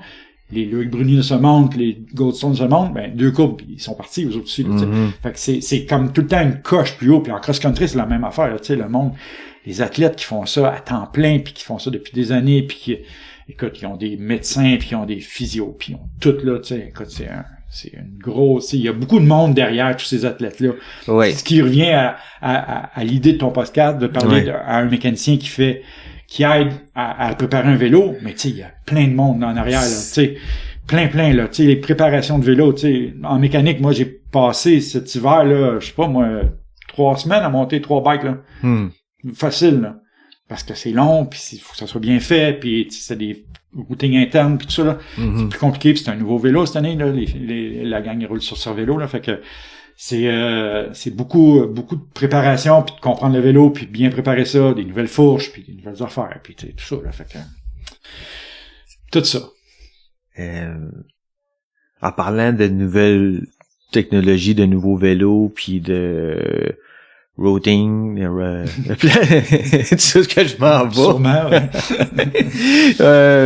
B: les Loïc Bruni de ce monde, les Goldstone de ce monde, ben, 2 courbes, ils sont partis, eux autres aussi, là, Fait que c'est comme tout le temps une coche plus haut. Puis en cross-country, c'est la même affaire, là, tu sais, le monde, les athlètes qui font ça à temps plein, puis qui font ça depuis des années, puis qui, écoute, ils ont des médecins, puis ils ont des physios, puis ils ont tout, là, tu sais, écoute, c'est une grosse, il y a beaucoup de monde derrière tous ces athlètes-là.
A: Ouais.
B: Ce qui revient à l'idée de ton podcast, de parler à un mécanicien qui aide à préparer un vélo, mais tu sais, il y a plein de monde en arrière, là, tu sais, plein, là, tu sais, les préparations de vélo, tu sais, en mécanique, moi, j'ai passé cet hiver, là, je sais pas, moi, 3 semaines à monter 3 bikes, là. Facile, là. Parce que c'est long, puis il faut que ça soit bien fait, puis c'est des routings internes, puis tout ça, là. C'est plus compliqué, puis c'est un nouveau vélo cette année, là. La gang roule sur ce vélo, là. Fait que c'est beaucoup de préparation, puis de comprendre le vélo, puis bien préparer ça, des nouvelles fourches, puis des nouvelles affaires, puis tout ça, là. Fait que tout ça.
A: En parlant de nouvelles technologies, de nouveaux vélos, puis de routing, c'est ce que je m'en vais.
B: Sûrement,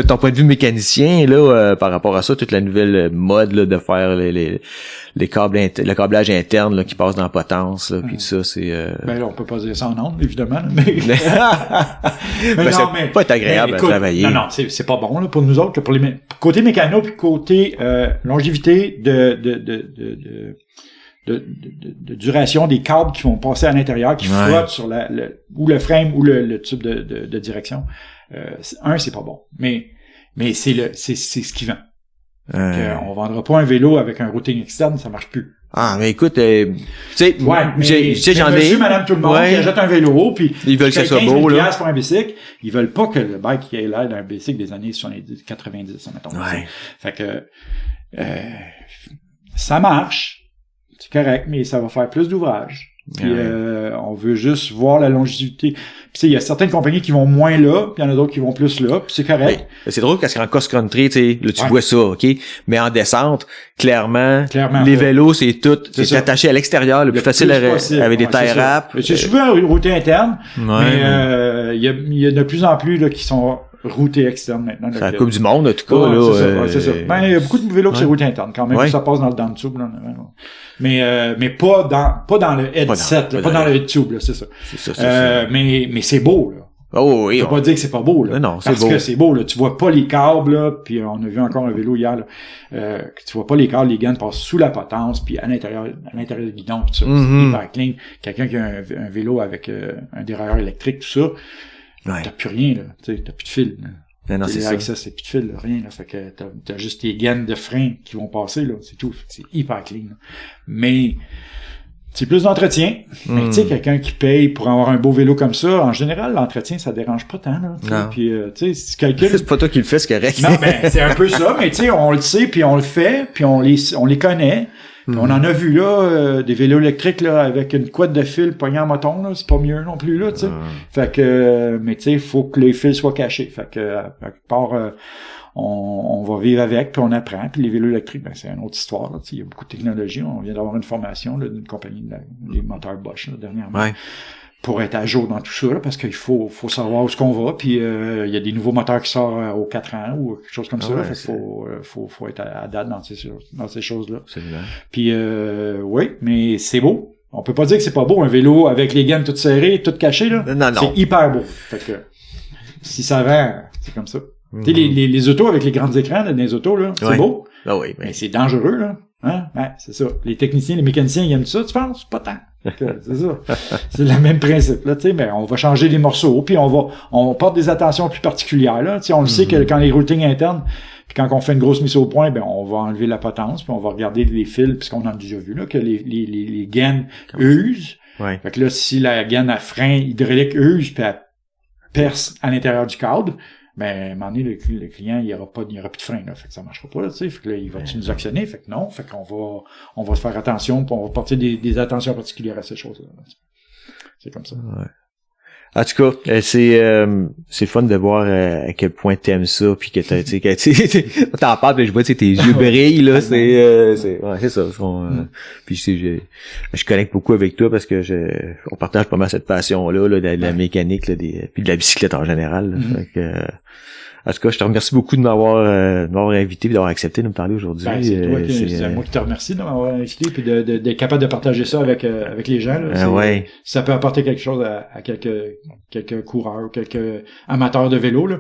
A: ton point de vue mécanicien, là, par rapport à ça, toute la nouvelle mode, là, de faire les câbles, le câblage interne, là, qui passe dans la potence, là, puis tout ça, c'est,
B: Ben là, on peut pas dire ça en ondes, évidemment, mais
A: ben, c'est pas agréable à travailler.
B: Non, c'est pas bon, là, pour nous autres, pour côté mécano, puis côté, longévité de duration des câbles qui vont passer à l'intérieur, qui frottent sur ou le frame ou le tube de direction. C'est pas bon. Mais c'est ce qui vend. On vendra pas un vélo avec un routing externe, ça marche plus.
A: Ah, mais écoute, tu sais, j'en ai.
B: Monsieur, madame, tout le monde qui achète un vélo, puis
A: ils veulent que ça soit beau, là.
B: Pour un bicycle, ils veulent pas que le bike ait l'air d'un bicycle des années 70, 90, mettons.
A: Ouais.
B: Fait que, ça marche. C'est correct, mais ça va faire plus d'ouvrages. Puis on veut juste voir la longévité. Puis tu sais, il y a certaines compagnies qui vont moins là, puis il y en a d'autres qui vont plus là, puis c'est correct.
A: Ouais. C'est drôle parce qu'en cross-country, tu sais, là tu vois ça, OK? Mais en descente, clairement les vélos, c'est attaché à l'extérieur, le plus facile avec des tie wraps.
B: C'est souvent une routée interne, mais il y a de plus en plus là qui sont routés externes maintenant.
A: C'est la Coupe du Monde, en tout cas. Là,
B: c'est ça. Ben, il y a beaucoup de vélos qui sont routés internes, quand même, ça passe dans le down tube, là. Mais pas dans le headset, pas dans le head tube, là, c'est ça. Mais c'est beau, là.
A: Oh oui.
B: On peut pas dire que c'est pas beau, là.
A: Non, c'est
B: parce
A: beau.
B: que c'est beau, là. Tu vois pas les câbles, là, puis on a vu encore un vélo hier, là, que tu vois pas les câbles, les gaines passent sous la potence, puis à l'intérieur du guidon, tout ça. C'est hyper clean. Quelqu'un qui a un vélo avec un dérailleur électrique, tout ça, t'as plus rien, là. Tu sais, t'as plus de fil, là.
A: Non, c'est ça.
B: Avec ça, c'est plus de fil, là, rien, là. Fait que t'as juste tes gaines de frein qui vont passer, là. C'est tout. C'est hyper clean, là. Mais, c'est plus d'entretien. Mais tu sais, quelqu'un qui paye pour avoir un beau vélo comme ça, en général, l'entretien, ça dérange pas tant, là.
A: Non.
B: Puis, tu sais, si quelqu'un...
A: C'est pas toi qui le fais, c'est correct.
B: Non, ben, c'est un peu ça, mais tu sais, on le sait, puis on le fait, puis on les connaît. Puis on en a vu, là, des vélos électriques, là, avec une couette de fil poignée en moton, là. C'est pas mieux non plus, là, tu sais. Fait que, mais tu sais, il faut que les fils soient cachés. Fait que, à quelque part, on va vivre avec, puis on apprend. Puis les vélos électriques, ben c'est une autre histoire, là. Il y a beaucoup de technologie. On vient d'avoir une formation là, d'une compagnie des moteurs Bosch là, dernièrement. Pour être à jour dans tout ça, là, parce qu'il faut savoir où est-ce qu'on va. Puis il y a des nouveaux moteurs qui sortent aux 4 ans ou quelque chose comme ça. Là, fait faut être à date dans ces choses-là. Puis oui, mais c'est beau. On peut pas dire que c'est pas beau, un vélo avec les gaines toutes serrées, toutes cachées, là.
A: Non.
B: C'est hyper beau. Fait que si ça vend, c'est comme ça. Tu sais, les autos avec les grands écrans là, dans les autos, là, c'est beau.
A: Ah oui,
B: mais c'est dangereux, là. Hein? Ouais, c'est ça. Les techniciens, les mécaniciens, ils aiment ça, tu penses? Pas tant. C'est ça. C'est le même principe, là, tu sais, mais on va changer les morceaux, puis on porte des attentions plus particulières, là. Tu sais, on le sait que quand les routings internes, puis quand on fait une grosse mise au point, ben, on va enlever la potence, puis on va regarder les fils, puisqu'on a déjà vu, là, que les gaines usent. Fait que là, si la gaine à frein hydraulique use, puis elle perce à l'intérieur du cadre, ben, à un moment donné, le client, il y aura plus de frein, là. Fait que ça marchera pas, là, tu sais. Fait que là, il va-tu nous actionner? Fait que non. Fait qu'on va faire attention, puis on va porter des attentions particulières à ces choses-là. C'est comme ça.
A: En tout cas, c'est fun de voir à quel point t'aimes ça, puis que t'en parles, puis je vois, tes yeux brillent, là, c'est ça. Puis je connecte beaucoup avec toi parce que on partage pas mal cette passion-là, là, de la mécanique, là, puis de la bicyclette en général. Là. Fait que, en tout cas, je te remercie beaucoup de m'avoir invité et d'avoir accepté de me parler aujourd'hui.
B: C'est moi qui te remercie de m'avoir invité et d'être capable de partager ça avec les gens. Là. Ça peut apporter quelque chose à quelques coureurs ou quelques amateurs de vélo. Là.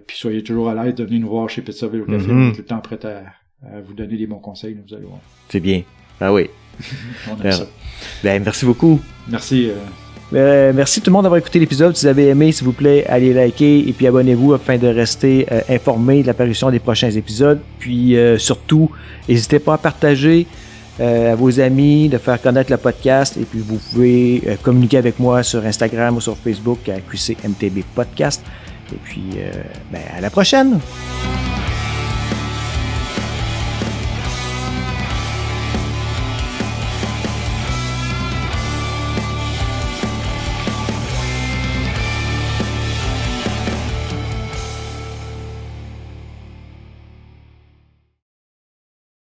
B: Puis soyez toujours à l'aise de venir nous voir chez Pizza Vélo Café. On est tout le temps prêt à vous donner des bons conseils. Vous allez voir.
A: C'est bien. Ah oui.
B: On aime ça.
A: Ben, merci beaucoup.
B: Merci.
A: Merci tout le monde d'avoir écouté l'épisode. Si vous avez aimé, s'il vous plaît, allez liker et puis abonnez-vous afin de rester informé de l'apparition des prochains épisodes. Puis surtout, n'hésitez pas à partager à vos amis, de faire connaître le podcast. Et puis vous pouvez communiquer avec moi sur Instagram ou sur Facebook à QCMTB Podcast. Et puis à la prochaine!